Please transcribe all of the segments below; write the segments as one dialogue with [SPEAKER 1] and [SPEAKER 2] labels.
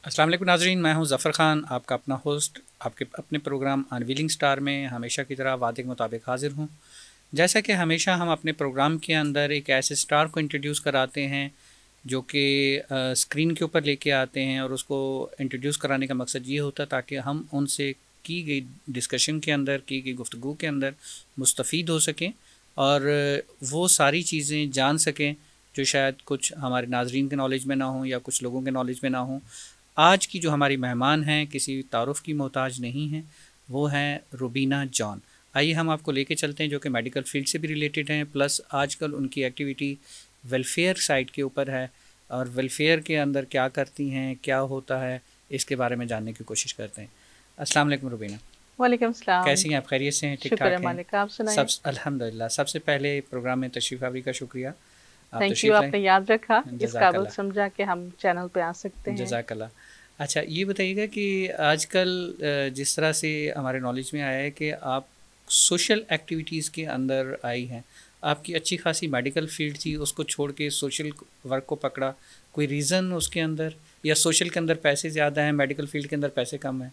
[SPEAKER 1] अस्सलाम वालेकुम नाज़रीन, मैं हूं ज़फ़र ख़ान, आपका अपना होस्ट। आपके अपने प्रोग्राम अनवीलिंग स्टार में हमेशा की तरह वादे के मुताबिक हाज़िर हूं। जैसा कि हमेशा हम अपने प्रोग्राम के अंदर एक ऐसे स्टार को इंट्रोड्यूस कराते हैं जो कि स्क्रीन के ऊपर लेके आते हैं, और उसको इंट्रोड्यूस कराने का मकसद ये होता है ताकि हम उनसे की गई डिस्कशन के अंदर, की गई गुफ्तगू के अंदर मुस्तफ़ीद हो सकें और वो सारी चीज़ें जान सकें जो शायद कुछ हमारे नाज़रीन के नॉलेज में ना हों या कुछ लोगों के नॉलेज में ना हों। आज की जो हमारी मेहमान हैं किसी तारुफ़ की मोहताज नहीं हैं, वो हैं रुबीना जॉन। आइए हम आपको लेके चलते हैं, जो कि मेडिकल फील्ड से भी रिलेटेड हैं, प्लस आजकल उनकी एक्टिविटी वेलफेयर साइट के ऊपर है, और वेलफेयर के अंदर क्या करती हैं, क्या होता है, इसके बारे में जानने की कोशिश करते हैं। अस्सलाम वालेकुम रुबीना।
[SPEAKER 2] वालेकुम सलाम।
[SPEAKER 1] कैसी हैं आप? खैरियत से हैं? ठीक
[SPEAKER 2] शुक्र है
[SPEAKER 1] ठाक हैं?
[SPEAKER 2] मालिक, आप
[SPEAKER 1] सब
[SPEAKER 2] सुनाइए।
[SPEAKER 1] अल्हम्दुलिल्लाह। सबसे पहले प्रोग्राम में तशरीफ़ आवरी का शुक्रिया, आप
[SPEAKER 2] थैंक यू,
[SPEAKER 1] तशरीफ़ लाएँ।
[SPEAKER 2] आपने याद रखा, इस काबिल
[SPEAKER 1] जज़ाकल्लाह।
[SPEAKER 2] समझा कि हम चैनल पे आ सकते हैं।
[SPEAKER 1] जज़ाकल्लाह। अच्छा, ये बताइएगा कि आजकल जिस तरह से हमारे नॉलेज में आया है कि आप सोशल एक्टिविटीज़ के अंदर आई हैं, आपकी अच्छी खासी मेडिकल फील्ड थी, उसको छोड़ के सोशल वर्क को पकड़ा, कोई रीज़न उसके अंदर, या सोशल के अंदर पैसे ज़्यादा हैं, मेडिकल फील्ड के अंदर पैसे कम हैं?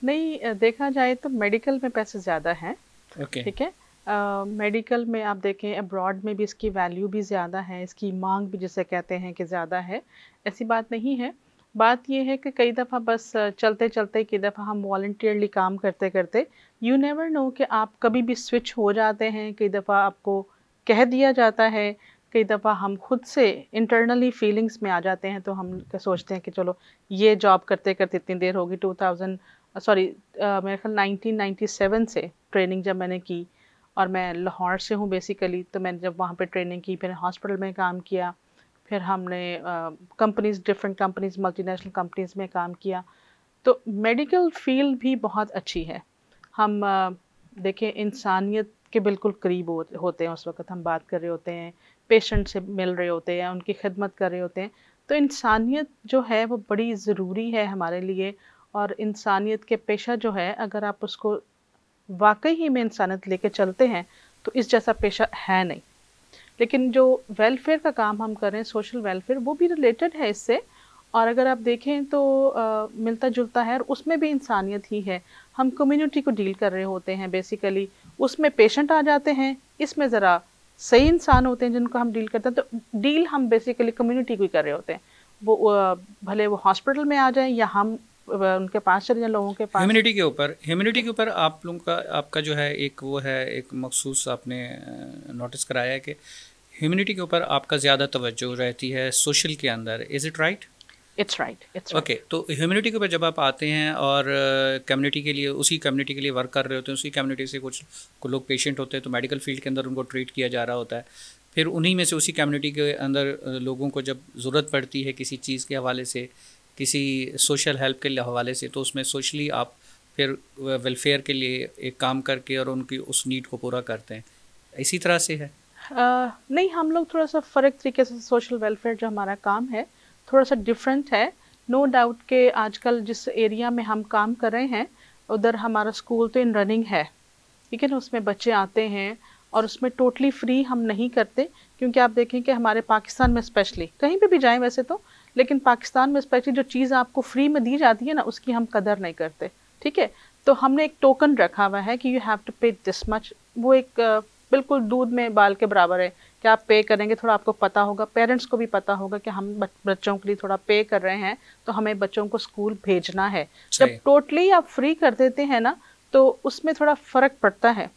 [SPEAKER 2] नहीं, देखा जाए तो मेडिकल में पैसे ज़्यादा हैं।
[SPEAKER 1] ओके।
[SPEAKER 2] ठीक है। मेडिकल में आप देखें, अब्रॉड में भी इसकी वैल्यू भी ज़्यादा है, इसकी मांग भी जिसे कहते हैं कि ज़्यादा है। ऐसी बात नहीं है। बात यह है कि कई दफ़ा बस चलते चलते कई दफ़ा हम वॉलंटियरली काम करते करते यू नेवर नो कि आप कभी भी स्विच हो जाते हैं। कई दफ़ा आपको कह दिया जाता है, कई दफ़ा हम खुद से इंटरनली फीलिंग्स में आ जाते हैं, तो हम सोचते हैं कि चलो ये जॉब करते करते इतनी देर होगी। 2000 सॉरी मेरे ख्याल 1997 से ट्रेनिंग जब मैंने की, और मैं लाहौर से हूँ बेसिकली, तो मैंने जब वहाँ पे ट्रेनिंग की, फिर हॉस्पिटल में काम किया, फिर हमने companies, different companies, multinational companies में काम किया। तो मेडिकल फील्ड भी बहुत अच्छी है। हम देखें, इंसानियत के बिल्कुल करीब होते हैं उस वक्त हम बात कर रहे होते हैं, पेशेंट से मिल रहे होते हैं, उनकी खिदमत कर रहे होते हैं। तो इंसानियत जो है वो बड़ी ज़रूरी है हमारे लिए। और इंसानियत के पेशा जो है, अगर आप उसको वाकई ही में इंसानियत लेके चलते हैं, तो इस जैसा पेशा है नहीं। लेकिन जो वेलफेयर का काम हम कर रहे हैं, सोशल वेलफेयर, वो भी रिलेटेड है इससे। और अगर आप देखें तो मिलता जुलता है, और उसमें भी इंसानियत ही है। हम कम्युनिटी को डील कर रहे होते हैं बेसिकली। उसमें पेशेंट आ जाते हैं, इसमें ज़रा सही इंसान होते हैं जिनको हम डील करते हैं। तो डील हम बेसिकली कम्युनिटी को ही कर रहे होते हैं। वो भले वो हॉस्पिटल में आ जाएं या हम उनके पास चले जाएं, लोगों के पास।
[SPEAKER 1] ह्यूमैनिटी के ऊपर आप लोगों का, आपका जो है एक वो है, एक मखसूस आपने नोटिस कराया है कि ह्यूमैनिटी के ऊपर आपका ज़्यादा तवज्जो रहती है सोशल के अंदर। Is it right?
[SPEAKER 2] It's right, it's
[SPEAKER 1] okay,
[SPEAKER 2] right.
[SPEAKER 1] तो ह्यूमैनिटी के ऊपर जब आप आते हैं और कम्युनिटी के लिए, उसी कम्युनिटी के लिए वर्क कर रहे होते हैं, उसी कम्युनिटी से कुछ लोग पेशेंट होते हैं, तो मेडिकल फील्ड के अंदर उनको ट्रीट किया जा रहा होता है। फिर उन्हीं में से, उसी कम्युनिटी के अंदर लोगों को जब ज़रूरत पड़ती है किसी चीज़ के हवाले से, किसी सोशल हेल्प के हवाले से, तो उसमें सोशली आप फिर वेलफेयर के लिए एक काम करके और उनकी उस नीड को पूरा करते हैं। इसी तरह से है?
[SPEAKER 2] नहीं, हम लोग थोड़ा सा फ़र्क तरीके से, सोशल वेलफेयर जो हमारा काम है थोड़ा सा डिफरेंट है। नो डाउट के आजकल जिस एरिया में हम काम कर रहे हैं, उधर हमारा स्कूल तो इन रनिंग है, ठीक है ना। उसमें बच्चे आते हैं, और उसमें टोटली फ्री हम नहीं करते। क्योंकि आप देखें कि हमारे पाकिस्तान में स्पेशली, कहीं पे भी जाएं वैसे तो, लेकिन पाकिस्तान में स्पेशली जो चीज़ आपको फ्री में दी जाती है ना, उसकी हम कदर नहीं करते। ठीक है। तो हमने एक टोकन रखा हुआ है कि यू हैव टू पे दिस मच। वो एक बिल्कुल दूध में बाल के बराबर है कि आप पे करेंगे। थोड़ा आपको पता होगा, पेरेंट्स को भी पता होगा कि हम बच्चों के लिए थोड़ा पे कर रहे हैं, तो हमें बच्चों को स्कूल भेजना है। जब
[SPEAKER 1] सही।
[SPEAKER 2] टोटली आप फ्री कर देते हैं ना, तो उसमें थोड़ा फ़र्क पड़ता है।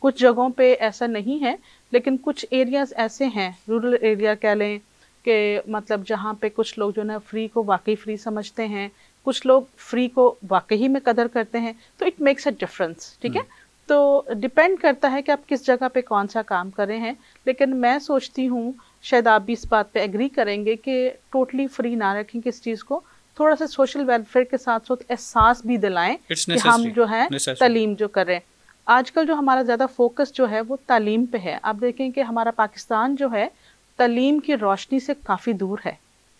[SPEAKER 2] कुछ जगहों पे ऐसा नहीं है, लेकिन कुछ एरियाज़ ऐसे हैं, रूरल एरिया कह लें, कि मतलब जहाँ पे कुछ लोग जो ना फ्री को वाकई फ्री समझते हैं, कुछ लोग फ्री को वाकई में कदर करते हैं। तो इट मेक्स अ डिफरेंस। ठीक है। तो डिपेंड करता है कि आप किस जगह पे कौन सा काम कर रहे हैं। लेकिन मैं सोचती हूँ, शायद आप भी इस बात पे एग्री करेंगे, कि टोटली फ्री ना रखें किस चीज़ को। थोड़ा सा सोशल वेलफेयर के साथ साथ एहसास भी दिलाएं
[SPEAKER 1] इट्स
[SPEAKER 2] कि हम
[SPEAKER 1] नेसेसरी।
[SPEAKER 2] जो है
[SPEAKER 1] नेसेसरी।
[SPEAKER 2] तालीम जो कर रहे हैं। आजकल जो हमारा ज़्यादा फोकस जो है वो तालीम पे है। आप देखें कि हमारा पाकिस्तान जो है तालीम की रोशनी से काफ़ी दूर है।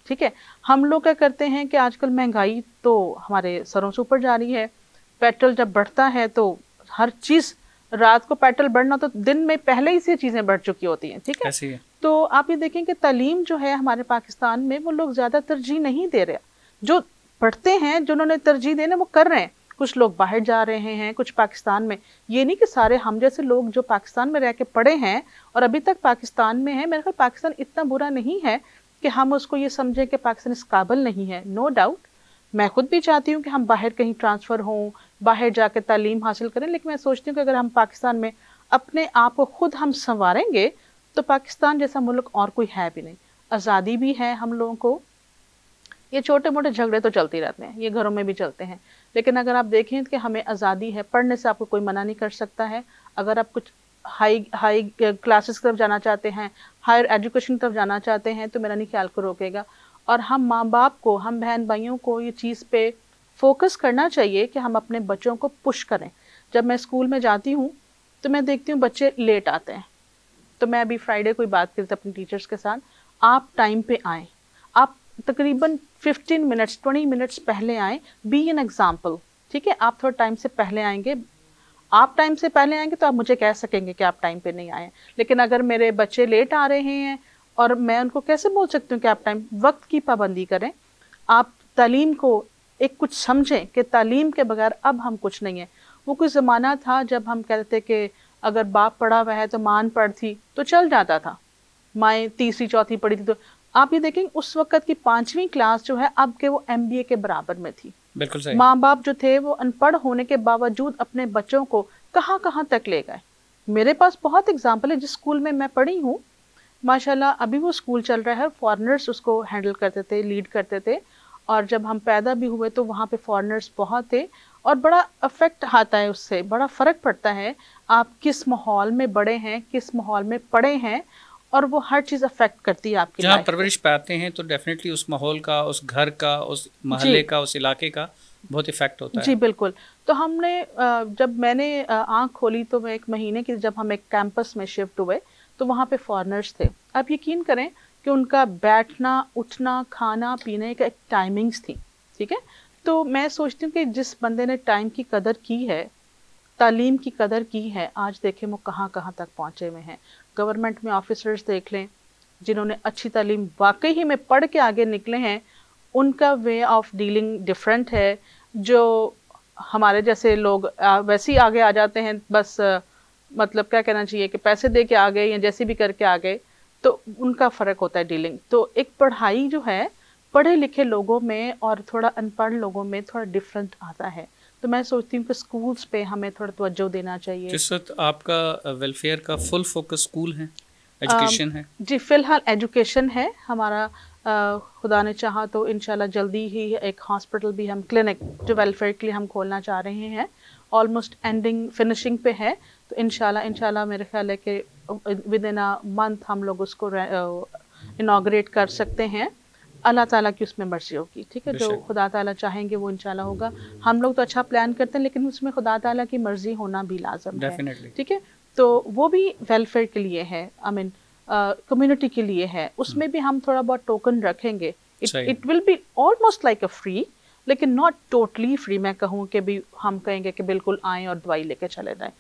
[SPEAKER 2] ठीक है। हम लोग क्या करते हैं कि आजकल महंगाई तो हमारे सरों से ऊपर जा रही है। पेट्रोल जब बढ़ता है तो हर चीज़, रात को पेट्रोल बढ़ना तो दिन में पहले ही से चीज़ें बढ़ चुकी होती हैं। ठीक है।
[SPEAKER 1] ऐसी है।
[SPEAKER 2] तो आप ये देखें कि तालीम जो है हमारे पाकिस्तान में, वो लोग ज़्यादा तरजीह नहीं दे रहे। जो पढ़ते हैं, जो उन्होंने तरजीह देना वो कर रहे हैं। कुछ लोग बाहर जा रहे हैं, कुछ पाकिस्तान में। ये नहीं कि सारे हम जैसे लोग जो पाकिस्तान में रह के पढ़े हैं और अभी तक पाकिस्तान में हैं, मेरे ख्याल पाकिस्तान इतना बुरा नहीं है कि हम उसको ये समझें कि पाकिस्तान इस काबिल नहीं है। नो डाउट, मैं खुद भी चाहती हूँ कि हम बाहर कहीं ट्रांसफ़र हों, बाहर जाकर तालीम हासिल करें, लेकिन मैं सोचती हूँ कि अगर हम पाकिस्तान में अपने आप को खुद हम संवारेंगे तो पाकिस्तान जैसा मुल्क और कोई है भी नहीं। आज़ादी भी है हम लोगों को। ये छोटे मोटे झगड़े तो चलते रहते हैं, ये घरों में भी चलते हैं, लेकिन अगर आप देखें कि हमें आज़ादी है, पढ़ने से आपको कोई मना नहीं कर सकता है। अगर आप कुछ हाई क्लासेस की तरफ जाना चाहते हैं, हायर एजुकेशन की तरफ जाना चाहते हैं, तो मेरा नहीं ख्याल को रोकेगा। और हम माँ बाप को, हम बहन भाइयों को ये चीज़ पे फोकस करना चाहिए कि हम अपने बच्चों को पुश करें। जब मैं स्कूल में जाती हूँ तो मैं देखती हूँ बच्चे लेट आते हैं, तो मैं अभी फ्राइडे कोई बात करती थी अपने टीचर्स के साथ, आप टाइम पे आएँ, आप तकरीबन 15 मिनट्स 20 मिनट्स पहले आएँ, बी एन एग्जाम्पल। ठीक है, आप थोड़ा टाइम से पहले आएंगे, आप टाइम से पहले आएंगे तो आप मुझे कह सकेंगे कि आप टाइम पे नहीं आए। लेकिन अगर मेरे बच्चे लेट आ रहे हैं और मैं उनको कैसे बोल सकती हूँ कि आप टाइम, वक्त की पाबंदी करें। आप तालीम को एक कुछ समझें कि तालीम के बगैर अब हम कुछ नहीं है। वो कोई ज़माना था जब हम कहते थे कि अगर बाप पढ़ा हुआ है तो माँ पढ़ थी तो चल जाता था, माएँ तीसरी चौथी पढ़ी थी। तो आप ये देखें उस वक्त की 5वीं क्लास जो है अब के वो MBA के बराबर में थी।
[SPEAKER 1] बिल्कुल सही।
[SPEAKER 2] माँ बाप जो थे वो अनपढ़ होने के बावजूद अपने बच्चों को कहाँ कहाँ तक ले गए। मेरे पास बहुत एग्जाम्पल है। जिस स्कूल में मैं पढ़ी हूँ माशाल्लाह अभी वो स्कूल चल रहा है, फॉरेनर्स उसको हैंडल करते थे, लीड करते थे। और जब हम पैदा भी हुए तो वहाँ पे फॉरेनर्स बहुत थे और बड़ा अफेक्ट आता है, उससे बड़ा फ़र्क पड़ता है। आप किस माहौल में बड़े हैं, किस माहौल में पढ़े हैं, और वो हर चीज़ अफेक्ट करती है आपकी
[SPEAKER 1] जहाँ
[SPEAKER 2] लाइफ
[SPEAKER 1] परवरिश पाते हैं तो डेफिनेटली उस माहौल का, उस घर का, उस महल्ले का, उस इलाके का बहुत इफेक्ट होता है।
[SPEAKER 2] जी बिल्कुल। तो हमने जब मैंने आँख खोली तो मैं 1 महीने की, जब हम एक कैंपस में शिफ्ट हुए तो वहाँ पे फॉरेनर्स थे। आप यकीन करें कि उनका बैठना, उठना, खाना पीने का एक टाइमिंग्स थी। ठीक है, तो मैं सोचती हूँ कि जिस बंदे ने टाइम की कदर की है, तालीम की कदर की है, आज देखें वो कहाँ कहाँ तक पहुँचे हुए हैं। गवर्नमेंट में ऑफिसर्स देख लें जिन्होंने अच्छी तालीम वाकई ही में पढ़ के आगे निकले हैं, उनका वे ऑफ डीलिंग डिफरेंट है। जो हमारे जैसे लोग वैसे ही आगे आ जाते हैं, बस मतलब क्या कहना चाहिए कि पैसे दे के आ गए या जैसे भी करके आ गए, तो उनका फ़र्क होता है डीलिंग। तो एक पढ़ाई जो है पढ़े लिखे लोगों में और थोड़ा अनपढ़ लोगों में थोड़ा डिफरेंट आता है। तो मैं सोचती हूँ कि स्कूल्स पे हमें थोड़ा तवज्जो देना चाहिए।
[SPEAKER 1] जिस वक्त आपका वेलफेयर का फुल फोकस स्कूल है, एजुकेशन है?
[SPEAKER 2] जी फ़िलहाल एजुकेशन है हमारा। खुदा ने चाहा तो इंशाल्लाह जल्दी ही एक हॉस्पिटल भी, हम क्लिनिक जो वेलफेयर के लिए हम खोलना चाह रहे हैं, ऑलमोस्ट एंडिंग फिनिशिंग पे है। तो इंशाल्लाह मेरे ख्याल है कि विद इन अ मंथ हम लोग उसको इनाग्रेट कर सकते हैं। अल्लाह ताला की उसमें मर्जी होगी। ठीक है, जो खुदा ताला चाहेंगे वो इंशाल्लाह होगा। हम लोग तो अच्छा प्लान करते हैं लेकिन उसमें खुदा ताला की मर्जी होना भी लाजम है। ठीक है, तो वो भी वेलफेयर के लिए है, आई मीन कम्युनिटी के लिए है। उसमें भी हम थोड़ा बहुत टोकन रखेंगे। It will be almost like a free, लेकिन नॉट टोटली फ्री। मैं कहूँ कि भी हम कहेंगे कि बिल्कुल आएँ और दवाई लेके चले जाएँ।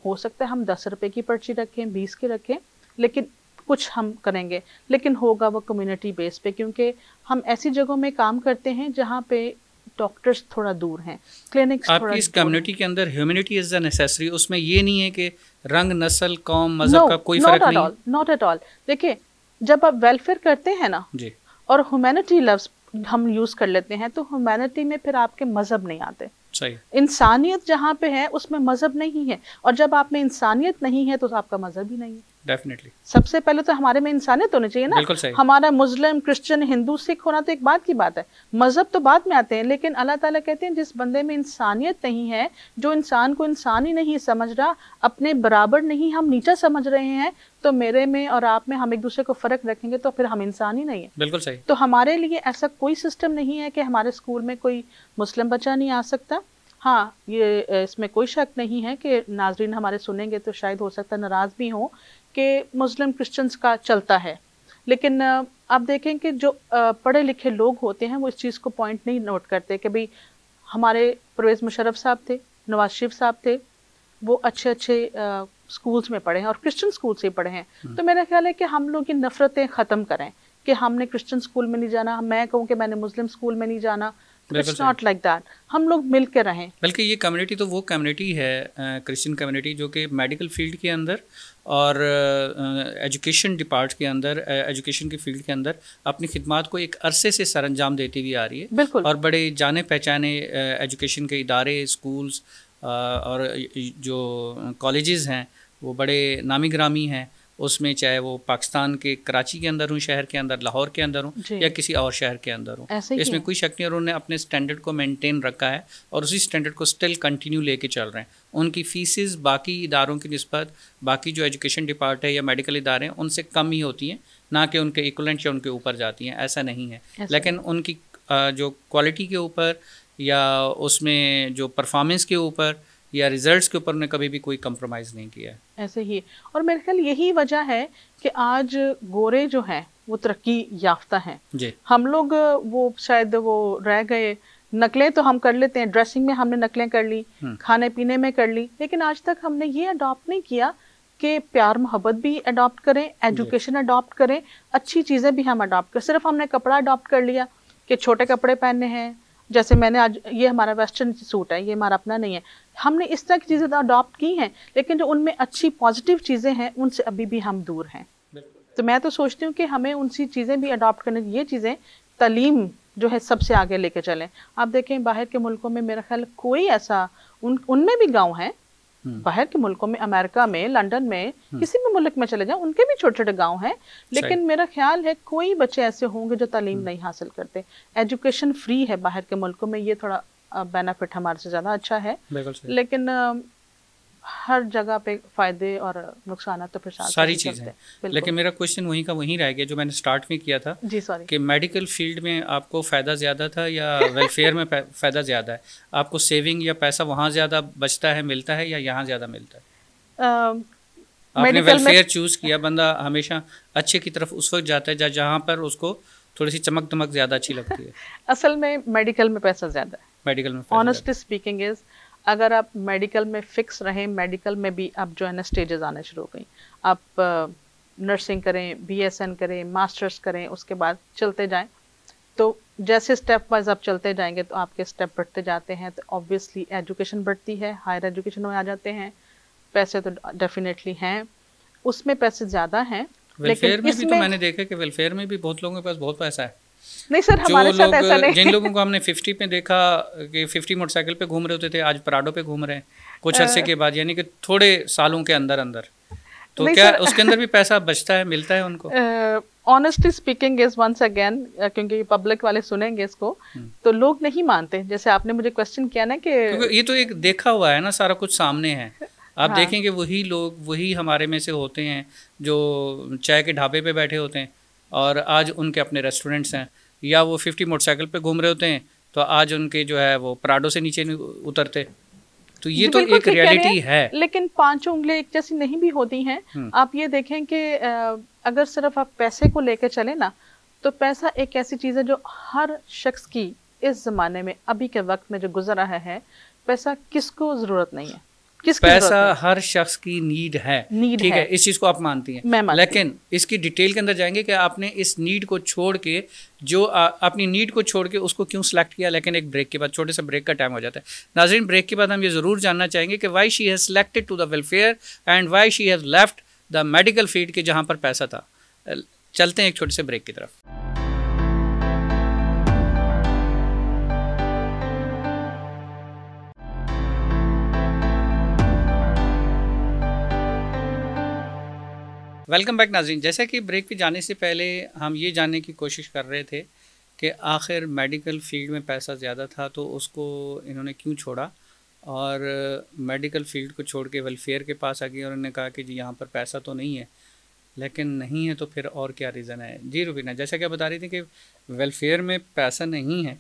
[SPEAKER 2] हो सकता है हम 10 रुपए की पर्ची रखें, 20 की रखें, लेकिन कुछ हम करेंगे, लेकिन होगा वो कम्युनिटी बेस पे, क्योंकि हम ऐसी जगहों में काम करते हैं जहाँ पे डॉक्टर्स थोड़ा दूर हैं, क्लिनिक्स
[SPEAKER 1] आपकी इस कम्युनिटी के अंदर ह्यूमैनिटी इज द नेसेसरी। उसमें ये नहीं है कि रंग, नस्ल, कौम, मजहब का कोई फर्क नहीं है।
[SPEAKER 2] Not at all. देखिए जब आप वेलफेयर करते हैं ना
[SPEAKER 1] जी,
[SPEAKER 2] और ह्यूमैनिटी लफ्ज हम यूज कर लेते हैं, तो ह्यूमैनिटी में फिर आपके मजहब नहीं आते।
[SPEAKER 1] सही।
[SPEAKER 2] इंसानियत जहाँ पे है उसमें मजहब नहीं है, और जब आप में इंसानियत नहीं है तो आपका मजहब ही नहीं है।
[SPEAKER 1] डेफिनेटली।
[SPEAKER 2] सबसे पहले तो हमारे में इंसानियत होनी चाहिए ना।
[SPEAKER 1] बिल्कुल सही।
[SPEAKER 2] हमारा मुस्लिम, क्रिश्चियन, हिंदू, सिख होना तो एक बात की बात है, मजहब तो बाद में आते हैं। लेकिन अल्लाह ताला कहते हैं जिस बंदे में इंसानियत नहीं है, जो इंसान को इंसान ही नहीं समझ रहा, अपने बराबर नहीं हम नीचा समझ रहे हैं, तो मेरे में और आप में हम एक दूसरे को फ़र्क रखेंगे तो फिर हम इंसान ही नहीं है।
[SPEAKER 1] बिल्कुल सही।
[SPEAKER 2] तो हमारे लिए ऐसा कोई सिस्टम नहीं है कि हमारे स्कूल में कोई मुस्लिम बच्चा नहीं आ सकता। हाँ, ये इसमें कोई शक नहीं है कि नाजरीन हमारे सुनेंगे तो शायद हो सकता है नाराज़ भी हों कि मुस्लिम क्रिश्चियंस का चलता है, लेकिन आप देखें कि जो पढ़े लिखे लोग होते हैं वो इस चीज़ को पॉइंट नहीं नोट करते कि भाई हमारे परवेज़ मुशर्रफ साहब थे, नवाज शरीफ साहब थे, वो अच्छे अच्छे स्कूल्स में पढ़े हैं और क्रिश्चियन स्कूल से पढ़े हैं। तो मेरा ख्याल है कि हम लोग की नफ़रतें ख़त्म करें कि हमने क्रिश्चियन स्कूल में नहीं जाना, मैं कहूँ कि मैंने मुस्लिम स्कूल में नहीं जाना, इट्स नॉट लाइक दैट, हम लोग मिल के रहें।
[SPEAKER 1] बल्कि ये कम्युनिटी तो वो कम्युनिटी है, क्रिश्चियन कम्युनिटी, जो कि मेडिकल फील्ड के अंदर और एजुकेशन डिपार्ट के अंदर, एजुकेशन की फील्ड के अंदर अपनी खिदमात को एक अरसे से सरअंजाम देती हुई आ रही है।
[SPEAKER 2] बिल्कुल।
[SPEAKER 1] और बड़े जाने पहचाने एजुकेशन के इदारे, स्कूल्स और जो कॉलेजेस हैं वो बड़े नामी ग्रामी हैं। उसमें चाहे वो पाकिस्तान के कराची के अंदर हूँ, शहर के अंदर, लाहौर के अंदर हूँ, या किसी और शहर के अंदर हूँ, इसमें कोई शक नहीं। और उन्होंने अपने स्टैंडर्ड को मेंटेन रखा है और उसी स्टैंडर्ड को स्टिल कंटिन्यू लेके चल रहे हैं। उनकी फीसेस बाकी इदारों की निस्बत, बाकी जो एजुकेशन डिपार्ट है या मेडिकल इदारे हैं उनसे कम ही होती हैं, ना कि उनके इक्वलेंट या उनके ऊपर जाती हैं, ऐसा नहीं है। लेकिन उनकी जो क्वालिटी के ऊपर या उसमें जो परफॉर्मेंस के ऊपर या रिजल्ट्स के ऊपर ने कभी भी कोई कंप्रोमाइज़ नहीं किया है।
[SPEAKER 2] ऐसे ही, और मेरे ख्याल यही वजह है कि आज गोरे जो हैं वो तरक्की याफ्ता हैं जी। हम लोग वो शायद वो रह गए, नकलें तो हम कर लेते हैं, ड्रेसिंग में हमने नकलें कर ली, खाने पीने में कर ली, लेकिन आज तक हमने ये अडॉप्ट नहीं किया कि प्यार मोहब्बत भी अडॉप्ट करें, एजुकेशन अडॉप्ट करें, अच्छी चीज़ें भी हम अडॉप्ट करें। सिर्फ हमने कपड़ा अडॉप्ट कर लिया कि छोटे कपड़े पहनने हैं, जैसे मैंने आज ये हमारा वेस्टर्न सूट है, ये हमारा अपना नहीं है, हमने इस तरह की चीज़ें तो अडॉप्ट की हैं, लेकिन जो उनमें अच्छी पॉजिटिव चीज़ें हैं उनसे अभी भी हम दूर हैं। तो मैं तो सोचती हूँ कि हमें उनसी चीज़ें भी अडॉप्ट करने, ये चीज़ें तालीम जो है सबसे आगे लेके चलें। आप देखें बाहर के मुल्कों में मेरा ख्याल कोई ऐसा, उनमें भी गाँव हैं, बाहर के मुल्कों में, अमेरिका में, लंदन में, किसी भी मुल्क में चले जाएं, उनके भी छोटे छोटे गांव हैं, लेकिन मेरा ख्याल है कोई बच्चे ऐसे होंगे जो तालीम नहीं हासिल करते। एजुकेशन फ्री है बाहर के मुल्कों में, ये थोड़ा बेनिफिट हमारे से ज़्यादा अच्छा है, लेकिन हर जगह पे फायदे और नुकसान तो फिर
[SPEAKER 1] सारी चीज़ें हैं। लेकिन मेरा क्वेश्चन वहीं का वहीं रह गया जो मैंने स्टार्ट में किया था
[SPEAKER 2] जी, सॉरी, कि
[SPEAKER 1] मेडिकल फील्ड में आपको फ़ायदा ज़्यादा था या वेलफेयर में फ़ायदा ज़्यादा है? आपको सेविंग या पैसा वहाँ ज़्यादा बचता है, मिलता है, या यहाँ ज़्यादा मिलता है? आपने वेलफेयर चूज़ किया, बंदा हमेशा अच्छे की तरफ उस वक्त जाता है जहाँ पर उसको थोड़ी सी चमक दमक ज़्यादा अच्छी लगती है।
[SPEAKER 2] असल में मेडिकल में पैसा ज़्यादा है,
[SPEAKER 1] मेडिकल में
[SPEAKER 2] ऑनेस्टली स्पीकिंग इज़, अगर आप मेडिकल में फिक्स रहें, मेडिकल में भी आप जो है ना स्टेजेस आने शुरू हो गई, आप नर्सिंग करें, BSN करें, मास्टर्स करें, उसके बाद चलते जाएं, तो जैसे स्टेप वाइज आप चलते जाएंगे तो आपके स्टेप बढ़ते जाते हैं, तो ऑब्वियसली एजुकेशन बढ़ती है, हायर एजुकेशन में आ जाते हैं, पैसे तो डेफिनेटली हैं, उसमें पैसे ज़्यादा हैं।
[SPEAKER 1] वेलफेयर में भी तो मैंने देखा कि वेलफेयर में भी बहुत लोगों के पास बहुत पैसा है।
[SPEAKER 2] नहीं सर, हमारे साथ ऐसा नहीं।
[SPEAKER 1] जिन लोगों को हमने 50 पे देखा कि 50 मोटरसाइकिल पे घूम रहे होते थे, आज पराडो पे घूम रहे हैं कुछ अरसे के बाद, यानी कि थोड़े सालों के अंदर अंदर। तो क्या उसके अंदर भी पैसा बचता है, मिलता है उनको?
[SPEAKER 2] Honestly speaking is once again, क्योंकि पब्लिक वाले सुनेंगे इसको तो लोग नहीं मानते। जैसे आपने मुझे क्वेश्चन किया ना कि
[SPEAKER 1] ये तो एक देखा हुआ है ना, सारा कुछ सामने है। आप देखेंगे वही लोग, वही हमारे में से होते हैं जो चाय के ढाबे पे बैठे होते हैं और आज उनके अपने रेस्टोरेंट्स हैं, या वो 50 मोटरसाइकिल पे घूम रहे होते हैं तो आज उनके जो है वो पराडो से नीचे नहीं उतरते। तो ये तो एक रियलिटी है।
[SPEAKER 2] लेकिन पांचों उंगलियां एक जैसी नहीं भी होती हैं। आप ये देखें कि अगर सिर्फ आप पैसे को लेकर चले ना, तो पैसा एक ऐसी चीज़ है जो हर शख्स की इस ज़माने में, अभी के वक्त में जो गुजर रहा है, पैसा किसको ज़रूरत नहीं है,
[SPEAKER 1] पैसा हर शख्स की नीड है, ठीक है, इस चीज़ को आप मानती हैं, लेकिन इसकी डिटेल के अंदर जाएंगे कि आपने इस नीड को छोड़ के, जो अपनी नीड को छोड़ के उसको क्यों सिलेक्ट किया। लेकिन एक ब्रेक के बाद, छोटे से ब्रेक का टाइम हो जाता है नाज़रीन, ब्रेक के बाद हम ये ज़रूर जानना चाहेंगे कि why she has selected to the welfare and why she has left the medical field के जहाँ पर पैसा था। चलते हैं एक छोटे से ब्रेक की तरफ। वेलकम बैक नाज़रीन। जैसा कि ब्रेक पे जाने से पहले हम ये जानने की कोशिश कर रहे थे कि आखिर मेडिकल फील्ड में पैसा ज़्यादा था तो उसको इन्होंने क्यों छोड़ा, और मेडिकल फील्ड को छोड़ के वेलफेयर के पास आ गई और उन्होंने कहा कि जी यहाँ पर पैसा तो नहीं है। लेकिन नहीं है तो फिर और क्या रीज़न है? जी रुबीना, जैसा कि आप बता रही थी कि वेलफेयर में पैसा नहीं है,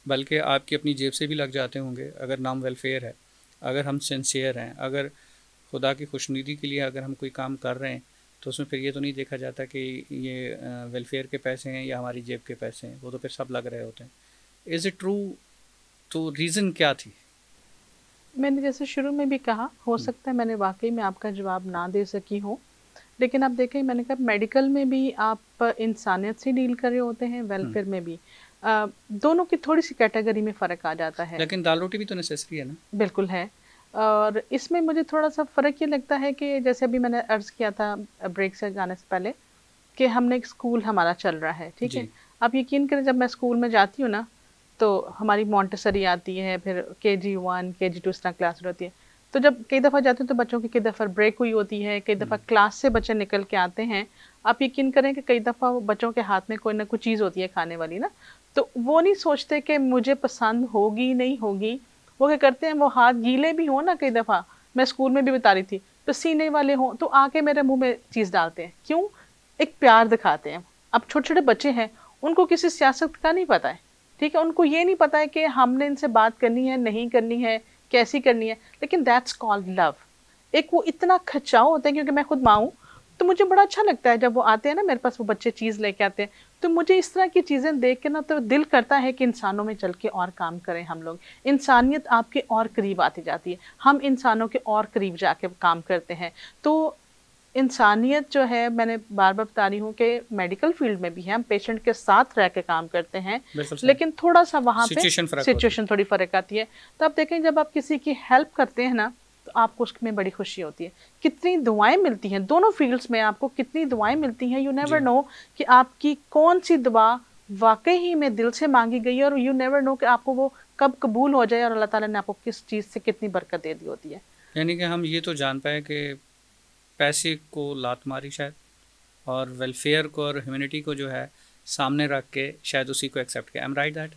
[SPEAKER 1] बल्कि आपकी अपनी जेब से भी लग जाते होंगे अगर नाम वेलफेयर है, अगर हम सिंसियर हैं, अगर खुदा की खुशनुदी के लिए अगर हम कोई काम कर रहे हैं, तो उसमें फिर ये तो नहीं देखा जाता कि ये वेलफेयर के पैसे हैं या हमारी जेब के पैसे हैं, वो तो फिर सब लग रहे होते हैं। Is it true? तो रीज़न क्या थी?
[SPEAKER 2] मैंने जैसे शुरू में भी कहा, हो सकता है मैंने वाकई में आपका जवाब ना दे सकी हूँ, लेकिन आप देखें, मैंने कहा मेडिकल में भी आप इंसानियत से डील कर रहे होते हैं, वेलफेयर में भी। दोनों की थोड़ी सी कैटेगरी में फ़र्क आ जाता है।
[SPEAKER 1] लेकिन दाल रोटी भी तो नेसेसरी है ना?
[SPEAKER 2] बिल्कुल है। और इसमें मुझे थोड़ा सा फ़र्क ये लगता है कि जैसे अभी मैंने अर्ज़ किया था ब्रेक से जाने से पहले, कि हमने एक स्कूल हमारा चल रहा है, ठीक है।
[SPEAKER 1] जी।
[SPEAKER 2] आप यकीन करें, जब मैं स्कूल में जाती हूँ ना, तो हमारी मॉन्टेसरी आती है, फिर KG1 KG2 इस तरह क्लास होती है। तो जब कई दफ़ा जाती हूँ तो बच्चों की कई दफ़ा ब्रेक हुई होती है, कई दफ़ा क्लास से बच्चे निकल के आते हैं। आप यकीन करें कि कई दफ़ा वो बच्चों के हाथ में कोई ना कोई चीज़ होती है खाने वाली ना, तो वो नहीं सोचते कि मुझे पसंद होगी नहीं होगी। वो क्या करते हैं, वो हाथ गीले भी हों ना, कई दफ़ा मैं स्कूल में भी बता रही थी, पसीने वाले हों, तो आके मेरे मुंह में चीज़ डालते हैं। क्यों? एक प्यार दिखाते हैं। अब छोटे छोटे बच्चे हैं, उनको किसी सियासत का नहीं पता है, ठीक है। उनको ये नहीं पता है कि हमने इनसे बात करनी है नहीं करनी है, कैसी करनी है, लेकिन दैट्स कॉल्ड लव। एक वो इतना खचाव होता है, क्योंकि मैं खुद माँ हूँ, तो मुझे बड़ा अच्छा लगता है जब वो आते हैं ना मेरे पास, वो बच्चे चीज़ लेके आते हैं, तो मुझे इस तरह की चीज़ें देख के ना तो दिल करता है कि इंसानों में चल के और काम करें हम लोग। इंसानियत आपके और करीब आती जाती है, हम इंसानों के और करीब जाके काम करते हैं। तो इंसानियत जो है, मैंने बार बार बता रही हूँ कि मेडिकल फील्ड में भी है, हम पेशेंट के साथ रह के काम करते हैं, लेकिन थोड़ा सा वहाँ पे सिचुएशन थोड़ी फ़र्क आती है। तो आप देखें, जब आप किसी की हेल्प करते हैं ना, तो आपको उसमें बड़ी खुशी होती है। कितनी दुआएं मिलती हैं दोनों फील्ड्स में, आपको कितनी दुआएं मिलती हैं। यू नेवर नो कि आपकी कौन सी दुआ वाकई ही में दिल से मांगी गई है, और यू नेवर नो कि आपको वो कब कबूल हो जाए, और अल्लाह ताला ने आपको किस चीज़ से कितनी बरकत दे दी होती है।
[SPEAKER 1] यानी कि हम ये तो जान पाए कि पैसे को लात मारी शायद, और वेलफेयर को और ह्यूमैनिटी को जो है सामने रख के शायद उसी को एक्सेप्ट किया। I am right that?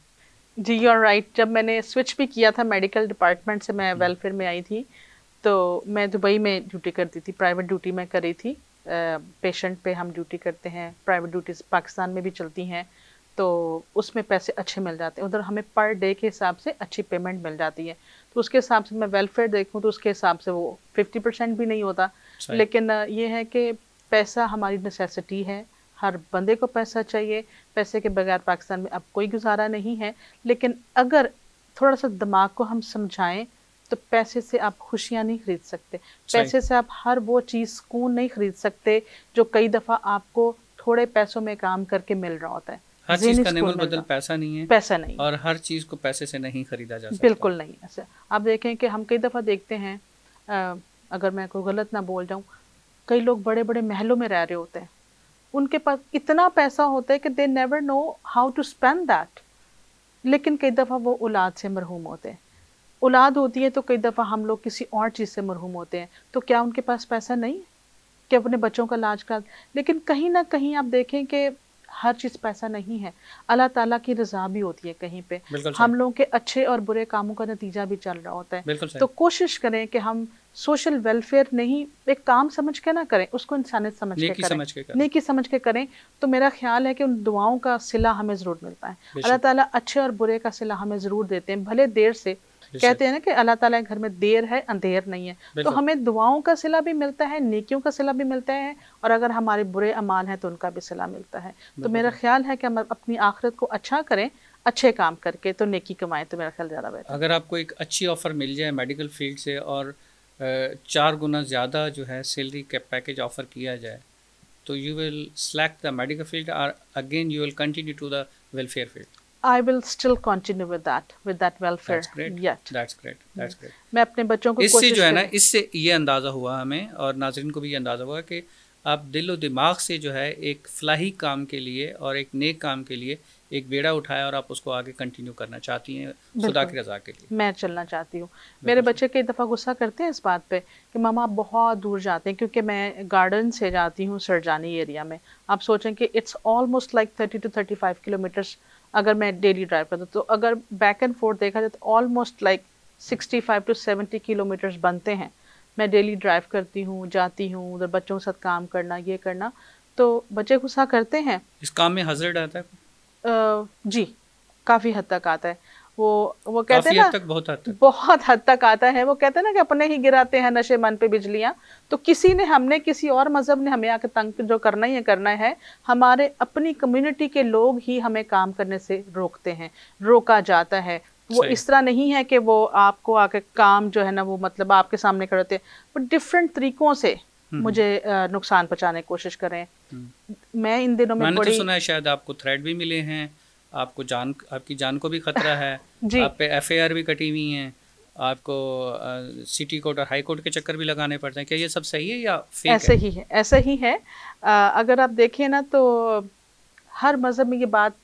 [SPEAKER 2] जी, यू आर राइट। जब मैंने स्विच भी किया था मेडिकल डिपार्टमेंट से, मैं वेलफेयर में आई थी, तो मैं दुबई में ड्यूटी करती थी, प्राइवेट ड्यूटी मैं करी थी। पेशेंट पे हम ड्यूटी करते हैं, प्राइवेट ड्यूटीज पाकिस्तान में भी चलती हैं, तो उसमें पैसे अच्छे मिल जाते हैं। उधर हमें पर डे के हिसाब से अच्छी पेमेंट मिल जाती है, तो उसके हिसाब से मैं वेलफेयर देखूँ तो उसके हिसाब से वो 50% भी नहीं होता। लेकिन ये है कि पैसा हमारी नेसेसिटी है, हर बंदे को पैसा चाहिए, पैसे के बगैर पाकिस्तान में अब कोई गुजारा नहीं है। लेकिन अगर थोड़ा सा दिमाग को हम समझाएं, तो पैसे से आप खुशियाँ नहीं खरीद सकते, पैसे से आप हर वो चीज़ सुकून नहीं खरीद सकते जो कई दफ़ा आपको थोड़े पैसों में काम करके मिल रहा होता है।
[SPEAKER 1] हर चीज़ का नेमल बदल पैसा नहीं है,
[SPEAKER 2] पैसा नहीं,
[SPEAKER 1] और हर चीज़ को पैसे से नहीं खरीदा जा सकता।
[SPEAKER 2] बिल्कुल नहीं। ऐसे आप देखें कि हम कई दफ़ा देखते हैं, अगर मैं कोई गलत ना बोल जाऊँ, कई लोग बड़े बड़े महलों में रह रहे होते हैं, उनके पास इतना पैसा होता है कि they never know how to spend that, लेकिन कई दफ़ा वो औलाद से मरहूम होते हैं। औलाद होती है तो कई दफ़ा हम लोग किसी और चीज़ से मरहूम होते हैं, तो क्या उनके पास पैसा नहीं है कि अपने बच्चों का इलाज कर? लेकिन कहीं ना कहीं आप देखें कि हर चीज़ पैसा नहीं है, अल्लाह ताला की रज़ा भी होती है कहीं पे, हम लोगों के अच्छे और बुरे कामों का नतीजा भी चल रहा होता है। तो कोशिश करें कि हम सोशल वेलफेयर नहीं एक काम समझ के ना करें, उसको इंसानियत समझ के करें, नेकी समझ के करें, तो मेरा ख्याल है कि उन दुआओं का सिला हमें ज़रूर मिलता है। अल्लाह ताला अच्छे और बुरे का सिला हमें ज़रूर देते हैं, भले देर से। कहते हैं ना कि अल्लाह ताला के घर में देर है अंधेर नहीं है, तो हमें दुआओं का सिला भी मिलता है, नेकियों का सिला भी मिलता है, और अगर हमारे बुरे अमाल हैं तो उनका भी सिला मिलता है। तो मेरा ख्याल है कि हम अपनी आखिरत को अच्छा करें, अच्छे काम करके तो नेकी कमाएं, तो मेरा ख्याल ज़्यादा बेहतर।
[SPEAKER 1] अगर आपको एक अच्छी ऑफ़र मिल जाए मेडिकल फील्ड से, और 4 गुना ज़्यादा जो है सैलरी का पैकेज ऑफ़र किया जाए, तो you will select the medical field, और again you will continue to the welfare field?
[SPEAKER 2] I will still continue with that welfare.
[SPEAKER 1] That's great.
[SPEAKER 2] Yet.
[SPEAKER 1] That's great. That's great.
[SPEAKER 2] मैं अपने बच्चों को
[SPEAKER 1] इससे जो है ना, इससे ये अंदाज़ा हुआ हमें और नाज़रीन को भी ये अंदाज़ा हुआ कि आप दिल और दिमाग से जो है एक फलाही काम के लिए और एक नेक काम के लिए एक बेड़ा उठाया, और आप उसको आगे कंटिन्यू करना चाहती हैं खुदा की रज़ा के लिए।
[SPEAKER 2] मैं चलना चाहती हूँ। मेरे बच्चे कई दफ़ा गुस्सा करते हैं इस बात पे कि मामा आप बहुत दूर जाते हैं, क्योंकि मैं गार्डन से जाती हूँ सरजानी एरिया में। आप सोचें कि it's almost like 30 to 35 kilometres अगर मैं डेली ड्राइव करता हूँ, तो अगर बैक एंड फोर्थ देखा जाए तो ऑलमोस्ट लाइक 65 to 70 किलोमीटर्स बनते हैं। मैं डेली ड्राइव करती हूँ, जाती हूँ, उधर बच्चों के साथ काम करना, ये करना, तो बच्चे गुस्सा करते हैं।
[SPEAKER 1] इस काम में हज़ार्ड आता है?
[SPEAKER 2] जी, काफ़ी हद तक आता है। वो कहते हैं ना,
[SPEAKER 1] बहुत
[SPEAKER 2] हद तक आता है। वो कहते हैं ना कि अपने ही गिराते हैं नशे मन पे बिजलियां। तो हमने किसी और मजहब ने हमें आके तंग जो करना ही करना है, हमारे अपनी कम्युनिटी के लोग ही हमें काम करने से रोकते हैं, रोका जाता है। वो इस तरह नहीं है कि वो आपको आके काम जो है ना, वो मतलब आपके सामने खड़े होते हैं, वो डिफरेंट तरीकों से मुझे नुकसान पहुंचाने की कोशिश करें। मैं इन दिनों में
[SPEAKER 1] मैंने तो सुना है शायद आपको थ्रेट भी मिले हैं, आपकी जान को भी खतरा है।
[SPEAKER 2] जी
[SPEAKER 1] आप पे एफआईआर भी कटी हुई हैं, आपको सिटी कोर्ट और हाई कोर्ट के चक्कर भी लगाने पड़ते हैं। क्या ये सब सही है या फेक
[SPEAKER 2] ऐसे
[SPEAKER 1] है?
[SPEAKER 2] ही है, ऐसा ही है। अगर आप देखें ना तो हर मज़हब में ये बात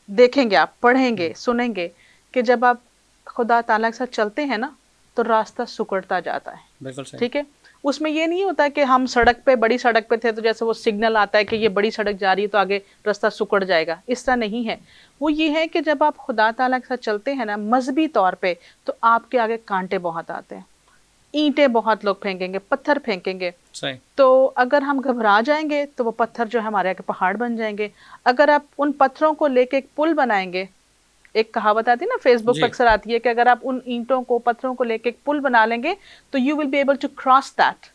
[SPEAKER 2] देखेंगे, आप पढ़ेंगे सुनेंगे कि जब आप खुदा ताला के साथ चलते हैं ना तो रास्ता सिकुड़ता जाता है।
[SPEAKER 1] बिल्कुल सही।
[SPEAKER 2] ठीक है, उसमें ये नहीं होता कि हम सड़क पे, बड़ी सड़क पे थे तो जैसे वो सिग्नल आता है कि ये बड़ी सड़क जा रही है तो आगे रास्ता सिकुड़ जाएगा, इस तरह नहीं है। वो ये है कि जब आप खुदा ताला के साथ चलते हैं ना मजहबी तौर पे, तो आपके आगे कांटे बहुत आते हैं, ईंटें बहुत लोग फेंकेंगे, पत्थर फेंकेंगे।
[SPEAKER 1] सही।
[SPEAKER 2] तो अगर हम घबरा जाएंगे तो वो पत्थर जो है हमारे आगे पहाड़ बन जाएंगे। अगर आप उन पत्थरों को लेके एक पुल बनाएंगे, एक कहावत आती है ना, फेसबुक पर
[SPEAKER 1] जी।
[SPEAKER 2] अक्सर आती है कि अगर आप उन ईंटों को, पत्थरों को लेके एक पुल बना लेंगे तो you will be able to cross that,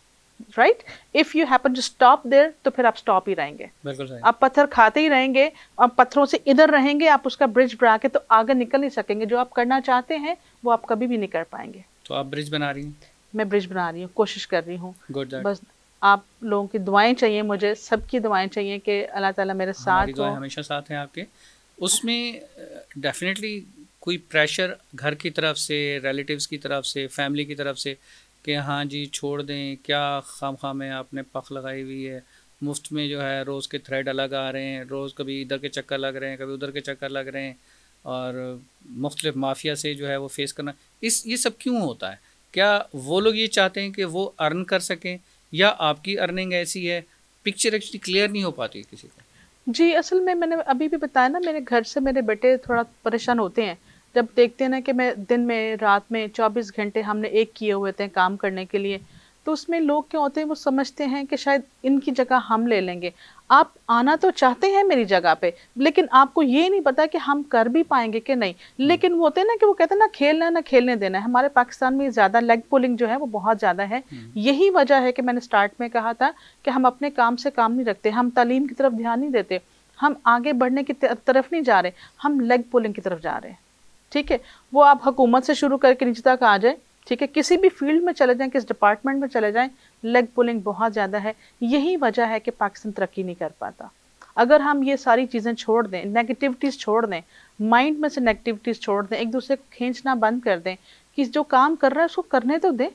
[SPEAKER 2] right. If you happen to stop there तो फिर आप स्टॉप ही रहेंगे।
[SPEAKER 1] बिल्कुल सही।
[SPEAKER 2] आप पत्थर खाते ही रहेंगे, आप पत्थरों से इधर रहेंगे, आप उसका ब्रिज बना के तो आगे निकल नहीं सकेंगे। जो आप करना चाहते हैं वो आप कभी भी नहीं कर पाएंगे।
[SPEAKER 1] तो आप ब्रिज बना रही हैं?
[SPEAKER 2] मैं ब्रिज बना रही हूँ, कोशिश कर रही हूँ।
[SPEAKER 1] Good that.
[SPEAKER 2] बस आप लोगों की दुआएं चाहिए, मुझे सबकी दुआएं चाहिए कि अल्लाह ताला मेरे
[SPEAKER 1] हमारी
[SPEAKER 2] साथ
[SPEAKER 1] दुआएं
[SPEAKER 2] हो।
[SPEAKER 1] हमेशा साथ हैं आपके। उसमें डेफिनेटली कोई प्रेशर घर की तरफ से, रिलेटिव्स की तरफ से, फैमिली की तरफ से कि हाँ जी छोड़ दें, क्या खामखा में आपने पख लगाई हुई है, मुफ्त में जो है रोज़ के थ्रेड अलग आ रहे हैं, रोज़ कभी इधर के चक्कर लग रहे हैं, कभी उधर के चक्कर लग रहे हैं, और मुख्तलिफ माफिया से जो है वो फेस करना, ये सब क्यों होता है? क्या वो लोग ये चाहते हैं कि वो अर्न कर सकें, या आपकी अर्निंग ऐसी है? पिक्चर एक्चुअली क्लियर नहीं हो पाती किसी को।
[SPEAKER 2] जी, असल में मैंने अभी भी बताया ना, मेरे घर से मेरे बेटे थोड़ा परेशान होते हैं जब देखते हैं ना कि मैं दिन में, रात में 24 घंटे हमने एक किए हुए थे काम करने के लिए। तो उसमें लोग क्या होते हैं, वो समझते हैं कि शायद इनकी जगह हम ले लेंगे। आप आना तो चाहते हैं मेरी जगह पे, लेकिन आपको ये नहीं पता कि हम कर भी पाएंगे कि नहीं। लेकिन वो होते हैं ना कि वो कहते हैं ना, खेलना ना खेलने देना है। हमारे पाकिस्तान में ज़्यादा लेग पुलिंग जो है वो बहुत ज़्यादा है। यही वजह है कि मैंने स्टार्ट में कहा था कि हम अपने काम से काम नहीं रखते, हम तालीम की तरफ ध्यान नहीं देते, हम आगे बढ़ने की तरफ नहीं जा रहे, हम लेग पुलिंग की तरफ जा रहे हैं। ठीक है, वो आप हुकूमत से शुरू करके नीचे तक आ जाए, ठीक है, किसी भी फील्ड में चले जाएं, किस डिपार्टमेंट में चले जाएं, लेग पुलिंग बहुत ज़्यादा है। यही वजह है कि पाकिस्तान तरक्की नहीं कर पाता। अगर हम ये सारी चीज़ें छोड़ दें, नेगेटिविटीज़ छोड़ दें, माइंड में से नेगेटिविटीज़ छोड़ दें, एक दूसरे को खींचना बंद कर दें कि जो काम कर रहा है उसको करने तो दें।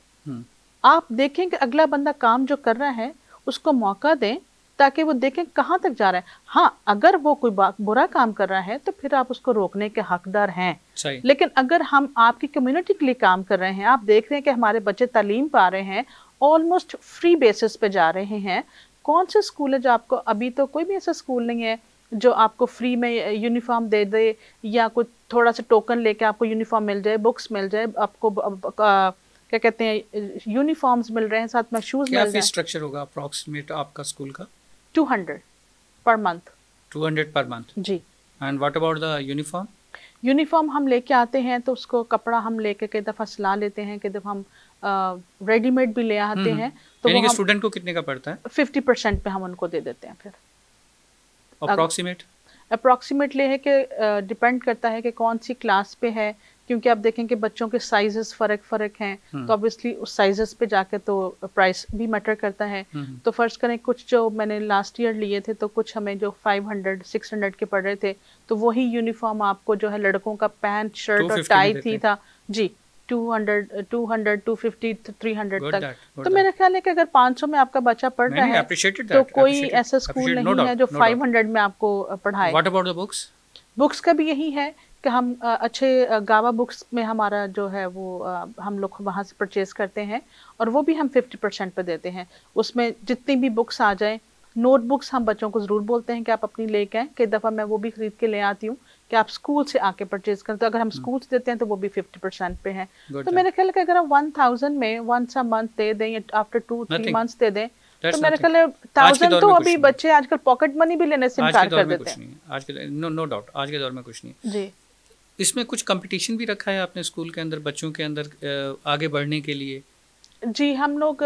[SPEAKER 2] आप देखें कि अगला बंदा काम जो कर रहा है उसको मौका दें, ताकि वो देखें कहाँ तक जा रहा है। हाँ, अगर वो कोई बुरा काम कर रहा है तो फिर आप उसको रोकने के हकदार हैं।
[SPEAKER 1] सही।
[SPEAKER 2] लेकिन अगर हम आपकी कम्युनिटी के लिए काम कर रहे हैं, आप देख रहे हैं कि हमारे बच्चे तालीम पा रहे हैं, ऑलमोस्ट फ्री बेसिस पे जा रहे हैं। कौन से स्कूल है जो आपको, अभी तो कोई भी ऐसा स्कूल नहीं है जो आपको फ्री में यूनिफॉर्म दे दे, या कुछ थोड़ा सा टोकन लेके आपको यूनिफॉर्म मिल जाए, बुक्स मिल जाए, आपको क्या कहते हैं, यूनिफॉर्म्स मिल रहे हैं, साथ में शूज मिल
[SPEAKER 1] क्या
[SPEAKER 2] रहे
[SPEAKER 1] फीस
[SPEAKER 2] हैं।
[SPEAKER 1] स्ट्रक्चर होगा अप्रॉक्सीमेट आपका स्कूल का?
[SPEAKER 2] 200 पर मंथ।
[SPEAKER 1] 200 per month.
[SPEAKER 2] जी।
[SPEAKER 1] And what about the uniform?
[SPEAKER 2] Uniform हम लेके आते हैं तो उसको कपड़ा हम लेके कई दफ़ा सिला लेते हैं, कई दफ़ा हम रेडीमेड भी ले आते हैं। तो
[SPEAKER 1] यानी
[SPEAKER 2] वो
[SPEAKER 1] कि
[SPEAKER 2] हम
[SPEAKER 1] स्टूडेंट को कितने का पड़ता है
[SPEAKER 2] 50% पे हम उनको दे देते हैं। फिर
[SPEAKER 1] अप्रॉक्सीमेट?
[SPEAKER 2] अप्रॉक्सीमेटली है कि डिपेंड करता है कि कौन सी क्लास पे है, क्योंकि आप देखें कि बच्चों के साइजेस फ़र्क हैं, तो ऑब्वियसली उस साइजेस पे जाके तो प्राइस भी मैटर करता है। तो फ़र्ज़ करें कुछ जो मैंने लास्ट ईयर लिए थे तो कुछ हमें जो 500-600 के पड़ रहे थे, तो वही यूनिफॉर्म आपको जो है लड़कों का पैंट शर्ट और टाई थी था जी 200, 250, 300 तक। तो मेरा ख्याल है कि अगर 500 में आपका बच्चा पढ़ रहा है तो कोई ऐसा स्कूल नहीं है जो 500 में आपको पढ़ाए।
[SPEAKER 1] What about the books?
[SPEAKER 2] Books का भी यही है कि हम अच्छे गावा बुक्स में हमारा जो है वो हम लोग वहाँ से परचेज़ करते हैं, और वो भी हम 50% पे देते हैं। उसमें जितनी भी बुक्स आ जाए, नोटबुक्स हम बच्चों को ज़रूर बोलते हैं कि आप अपनी लेके आएँ। कई दफ़ा मैं वो भी ख़रीद के ले आती हूँ कि आप स्कूल से आके परचेज़ करें। तो अगर हम स्कूल से देते हैं तो वो भी 50% पे है। तो मेरे ख्याल है कि अगर हम 1000 में वंस अ मंथ दे दें या आफ्टर 2-3 मंथ्स दे दें, तो मेरे ख्याल है 1000 तो अभी बच्चे आजकल पॉकेट मनी भी लेने से इनकार कर देते हैं।
[SPEAKER 1] आज के नो डाउट आज के दौर में कुछ नहीं
[SPEAKER 2] जी।
[SPEAKER 1] इसमें कुछ कंपटीशन भी रखा है आपने स्कूल के अंदर बच्चों के अंदर आगे बढ़ने के लिए?
[SPEAKER 2] जी, हम लोग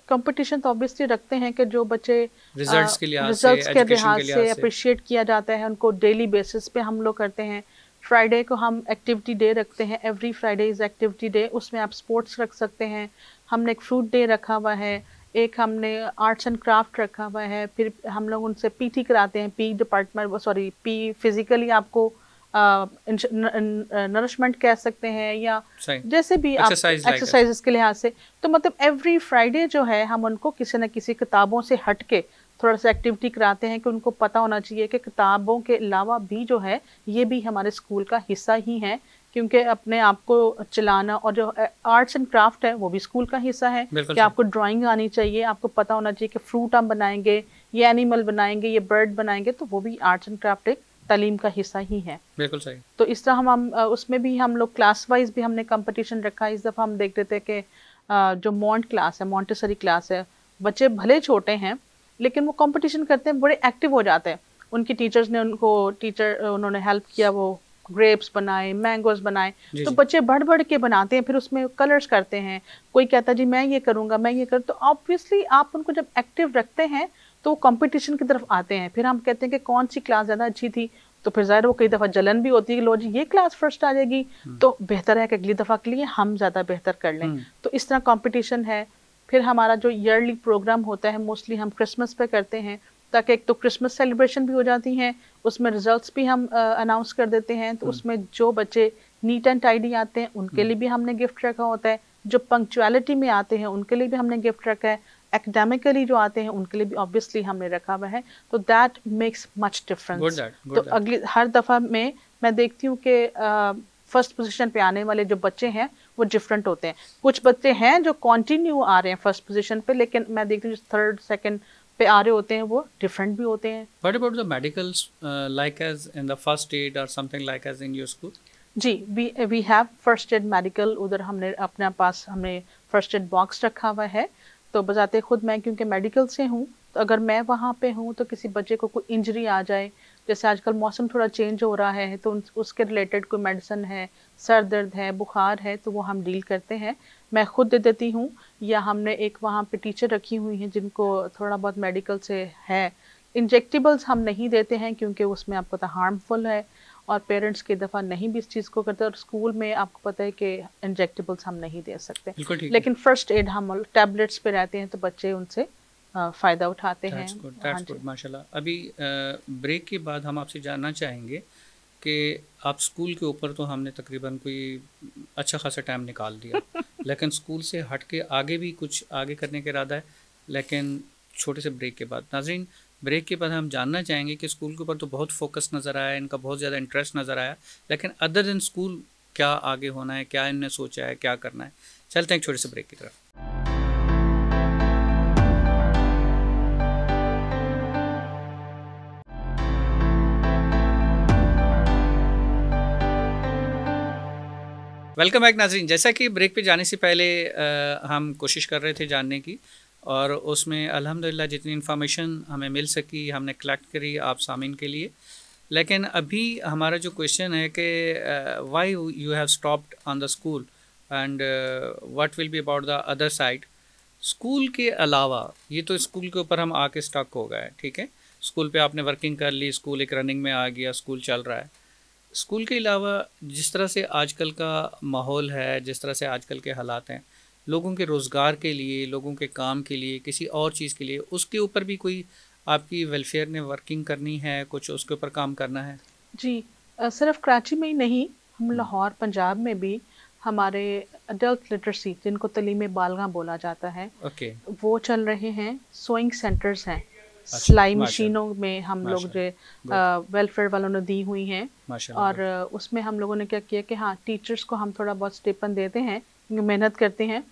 [SPEAKER 2] कंपटीशन तो ऑब्वियसली रखते हैं कि जो बच्चे
[SPEAKER 1] रिजल्ट्स के लिहाज
[SPEAKER 2] से अप्रिशिएट किया जाता है, उनको डेली बेसिस पे हम लोग करते हैं। फ्राइडे को हम एक्टिविटी डे रखते हैं, every Friday is activity day. उसमें आप स्पोर्ट्स रख सकते हैं। हमने एक फ्रूट डे रखा हुआ है, एक हमने आर्ट्स एंड क्राफ्ट रखा हुआ है, फिर हम लोग उनसे पीटी कराते हैं, P department, sorry P physically आपको नरिशमेंट कह सकते हैं, या जैसे भी आप एक्सरसाइजेस के लिहाज से। तो मतलब एवरी फ्राइडे जो है हम उनको किसी न किसी किताबों से हट के थोड़ा सा एक्टिविटी कराते हैं कि उनको पता होना चाहिए कि किताबों के अलावा भी जो है ये भी हमारे स्कूल का हिस्सा ही है, क्योंकि अपने आप को चलाना, और जो आर्ट्स एंड क्राफ्ट है वो भी स्कूल का हिस्सा है कि आपको ड्राइंग आनी चाहिए, आपको पता होना चाहिए कि फ्रूट हम बनाएंगे, ये एनिमल बनाएंगे, ये बर्ड बनाएंगे, तो वो भी आर्ट्स एंड क्राफ्ट एक तालीम का हिस्सा ही है।
[SPEAKER 1] बिल्कुल सही।
[SPEAKER 2] तो इस तरह हम उसमें भी हम लोग क्लास वाइज भी हमने कंपटीशन रखा है। इस दफ़ा हम देख रहे थे कि जो मॉन्ट क्लास है, मॉन्टेसरी क्लास है, बच्चे भले छोटे हैं लेकिन वो कंपटीशन करते हैं, बड़े एक्टिव हो जाते हैं। उनकी टीचर्स ने उन्होंने हेल्प किया, वो ग्रेप्स बनाए, मैंगोज बनाए, तो बच्चे बढ़ बढ़ के बनाते हैं, फिर उसमें कलर्स करते हैं। कोई कहता है जी मैं ये करूँगा, मैं ये करूँ, तो ऑब्वियसली आप उनको जब एक्टिव रखते हैं तो वो कंपटीशन की तरफ आते हैं। फिर हम कहते हैं कि कौन सी क्लास ज़्यादा अच्छी थी, तो फिर ज़ाहिर वो कई दफ़ा जलन भी होती है कि लो जी ये क्लास फर्स्ट आ जाएगी, तो बेहतर है कि अगली दफ़ा के लिए हम ज़्यादा बेहतर कर लें। तो इस तरह कंपटीशन है। फिर हमारा जो ईयरली प्रोग्राम होता है मोस्टली हम क्रिसमस पे करते हैं, ताकि एक तो क्रिसमस सेलिब्रेशन भी हो जाती हैं, उसमें रिजल्ट्स भी हम अनाउंस कर देते हैं। तो उसमें जो बच्चे नीट एंड टाइडी आते हैं उनके लिए भी हमने गिफ्ट रखा होता है, जो पंक्चुअलिटी में आते हैं उनके लिए भी हमने गिफ्ट रखा है, एकेडमिकली जो आते हैं उनके लिए भी ऑब्वियसली हमने रखा हुआ है। तो दैट मेक्स मच डिफरेंस। तो अगली हर दफ़ा में मैं देखती हूँ कि फर्स्ट पोजीशन पे आने वाले जो बच्चे हैं वो डिफरेंट होते हैं। कुछ बच्चे हैं जो कंटिन्यू आ रहे हैं फर्स्ट पोजीशन पे, लेकिन मैं देखती हूँ जो थर्ड सेकंड पे आ रहे होते हैं वो डिफरेंट भी होते हैं।
[SPEAKER 1] What about the medicals like as in the first aid or something like as in your school?
[SPEAKER 2] जी, we have first aid medical. उधर हमने अपने पास हमने फर्स्ट एड बॉक्स रखा हुआ है। तो बजाते खुद मैं क्योंकि मेडिकल से हूँ, तो अगर मैं वहाँ पे हूँ तो किसी बच्चे को कोई इंजरी आ जाए, जैसे आजकल मौसम थोड़ा चेंज हो रहा है, तो उसके रिलेटेड कोई मेडिसिन है, सर दर्द है, बुखार है, तो वो हम डील करते हैं। मैं खुद दे देती हूँ, या हमने एक वहाँ पे टीचर रखी हुई हैं जिनको थोड़ा बहुत मेडिकल से है। इंजेक्टेबल्स हम नहीं देते हैं क्योंकि उसमें आपको पता हार्मफुल है, और पेरेंट्स की दफ़ा नहीं भी इस चीज़ को करते, और स्कूल में आपको पता है कि इंजेक्टेबल्स हम नहीं दे सकते। लेकिन फर्स्ट एड हम टैबलेट्स पे रहते हैं, तो बच्चे उनसे फ़ायदा उठाते हैं।
[SPEAKER 1] That's good, माशाल्लाह। अभी ब्रेक के बाद हम आपसे जानना चाहेंगे कि आप स्कूल के ऊपर तो हमने तकरीबन कोई अच्छा खासा टाइम निकाल दिया लेकिन स्कूल से हट के आगे भी कुछ आगे करने का इरादा है, लेकिन छोटे से ब्रेक के बाद। नाज़रीन, ब्रेक के बाद हम जानना चाहेंगे कि स्कूल के ऊपर तो बहुत फोकस नज़र आया, इनका बहुत ज़्यादा इंटरेस्ट नज़र आया, लेकिन अदर देन स्कूल क्या आगे होना है, क्या इनने सोचा है, क्या करना है। चलते हैं एक छोटे से ब्रेक की तरफ। वेलकम बैक नाज़रीन। जैसा कि ब्रेक पे जाने से पहले हम कोशिश कर रहे थे जानने की, और उसमें अल्हम्दुलिल्लाह जितनी इन्फॉर्मेशन हमें मिल सकी हमने कलेक्ट करी आप सामीन के लिए। लेकिन अभी हमारा जो क्वेश्चन है कि why you have stopped on the school and what will be about the other side. School के अलावा, ये तो स्कूल के ऊपर हम आके स्टक हो गए, ठीक है, स्कूल पे आपने वर्किंग कर ली, स्कूल एक रनिंग में आ गया, स्कूल चल रहा है। स्कूल के अलावा जिस तरह से आजकल का माहौल है, जिस तरह से आजकल के हालात हैं, लोगों के रोज़गार के लिए, लोगों के काम के लिए, किसी और चीज़ के लिए, उसके ऊपर भी कोई आपकी वेलफेयर ने वर्किंग करनी है, कुछ उसके ऊपर काम करना है?
[SPEAKER 2] जी, सिर्फ कराची में ही नहीं, हम लाहौर पंजाब में भी हमारे अडल्ट लिटरेसी, जिनको तलीम बालगा बोला जाता है, वो चल रहे हैं। सोइंग सेंटर्स हैं, सिलाई मशीनों में हम लोग जो वेलफेयर वालों ने दी हुई हैं, और उसमें हम लोगों ने क्या किया कि हाँ, टीचर्स को हम थोड़ा बहुत स्टिपेंड देते हैं, मेहनत करते हैं,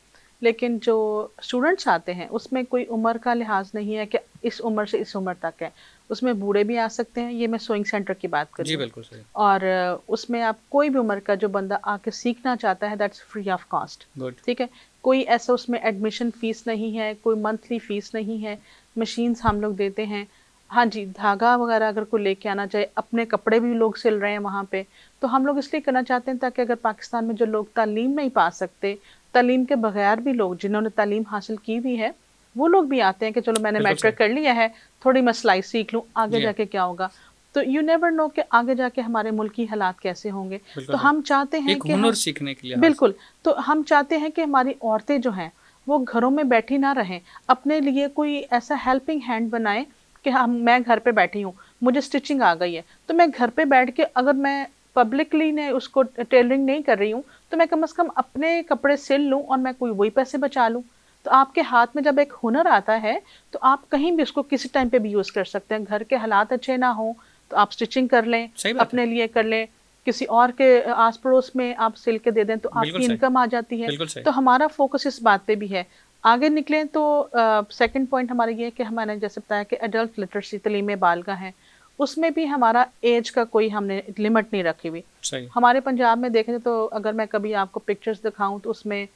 [SPEAKER 2] लेकिन जो स्टूडेंट्स आते हैं उसमें कोई उम्र का लिहाज नहीं है कि इस उम्र से इस उम्र तक है, उसमें बूढ़े भी आ सकते हैं। ये मैं सोइंग सेंटर की बात कर रही हूँ। जी बिल्कुल सही। और उसमें आप कोई भी उम्र का जो बंदा आके सीखना चाहता है, दैट्स फ्री ऑफ कॉस्ट, ठीक है। कोई ऐसा उसमें एडमिशन फ़ीस नहीं है, कोई मंथली फ़ीस नहीं है। मशीन्स हम लोग देते हैं। हाँ जी, धागा वगैरह अगर कोई लेके आना चाहे, अपने कपड़े भी लोग सिल रहे हैं वहाँ पे, तो हम लोग इसलिए करना चाहते हैं ताकि अगर पाकिस्तान में जो लोग तालीम नहीं पा सकते, तालीम के बगैर भी लोग जिन्होंने तालीम हासिल की हुई है, वो लोग भी आते हैं कि चलो मैंने मैट्रिक कर लिया है, थोड़ी मैं सिलाई सीख लूँ, आगे जाके क्या होगा। तो यू नेवर नो कि आगे जाके हमारे मुल्क की हालात कैसे होंगे। तो हम चाहते हैं कि
[SPEAKER 1] हुनर सीखने के लिए,
[SPEAKER 2] बिल्कुल, तो हम चाहते हैं कि हमारी औरतें जो हैं वो घरों में बैठी ना रहें, अपने लिए कोई ऐसा हेल्पिंग हैंड बनाएं कि मैं घर पे बैठी हूँ, मुझे स्टिचिंग आ गई है, तो मैं घर पे बैठ के, अगर मैं पब्लिकली ने उसको टेलरिंग नहीं कर रही हूँ, तो मैं कम से कम अपने कपड़े सिल लूँ और मैं कोई वही पैसे बचा लूँ। तो आपके हाथ में जब एक हुनर आता है तो आप कहीं भी उसको किसी टाइम पे भी यूज़ कर सकते हैं। घर के हालात अच्छे ना हो तो आप स्टिचिंग कर लें, अपने लिए कर लें, किसी और के आस पड़ोस में आप सिल के दे दें तो आपकी इनकम आ जाती है। तो हमारा फोकस इस बात पे भी है। आगे निकलें तो सेकंड पॉइंट हमारा ये है कि हमारे जैसे बताया कि एडल्ट लिटरेसी तलीम बालगा है, उसमें भी हमारा एज का कोई हमने लिमिट नहीं रखी हुई। हमारे पंजाब में देखें तो अगर मैं कभी आपको पिक्चर्स दिखाऊं तो उसमें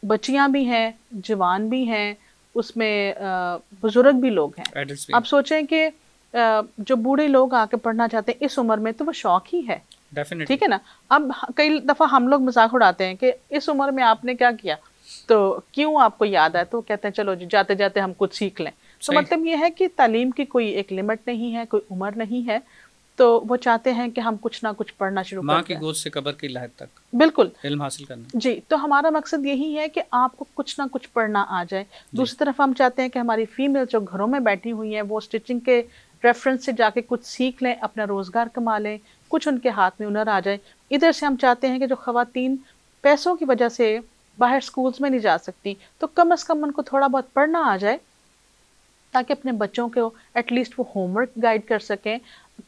[SPEAKER 2] बच्चियां भी हैं, जवान भी हैं, उसमें बुजुर्ग भी लोग हैं। आप सोचें कि जो बूढ़े लोग आके पढ़ना चाहते हैं इस उम्र में तो वो शौक ही है, ठीक है ना। अब कई दफ़ा हम लोग मजाक उड़ाते हैं कि इस उम्र में आपने क्या किया, तो क्यों आपको याद है, तो कहते हैं चलो जी जाते जाते हम कुछ सीख लें। तो मतलब ये है कि तालीम की कोई एक लिमिट नहीं है, कोई उम्र नहीं है, तो वो चाहते हैं कि हम कुछ ना कुछ पढ़ना शुरू करें,
[SPEAKER 1] माँ की गोद से कब्र की लहद तक
[SPEAKER 2] बिल्कुल
[SPEAKER 1] इल्म हासिल करना।
[SPEAKER 2] जी, तो हमारा मकसद यही है कि आपको कुछ ना कुछ पढ़ना आ जाए। दूसरी तरफ हम चाहते हैं कि हमारी फीमेल जो घरों में बैठी हुई हैं वो स्टिचिंग के रेफरेंस से जाके कुछ सीख लें, अपना रोज़गार कमा लें, कुछ उनके हाथ में हुनर आ जाए। इधर से हम चाहते हैं कि जो ख़वातीन पैसों की वजह से बाहर स्कूल्स में नहीं जा सकती, तो कम से कम उनको थोड़ा बहुत पढ़ना आ जाए ताकि अपने बच्चों को एटलीस्ट वो होमवर्क गाइड कर सकें।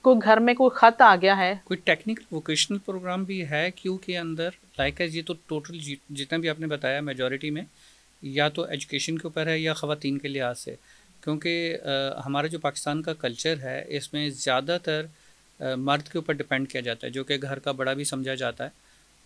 [SPEAKER 2] कोई घर में कोई ख़त आ गया है,
[SPEAKER 1] कोई टेक्निकल वोकेशनल प्रोग्राम भी है क्यू के अंदर, लाइक है ये तो टोटल जितना भी आपने बताया मेजॉरिटी में या तो एजुकेशन के ऊपर है या ख़वातीन के लिहाज से, क्योंकि हमारा जो पाकिस्तान का कल्चर है इसमें ज़्यादातर मर्द के ऊपर डिपेंड किया जाता है, जो कि घर का बड़ा भी समझा जाता है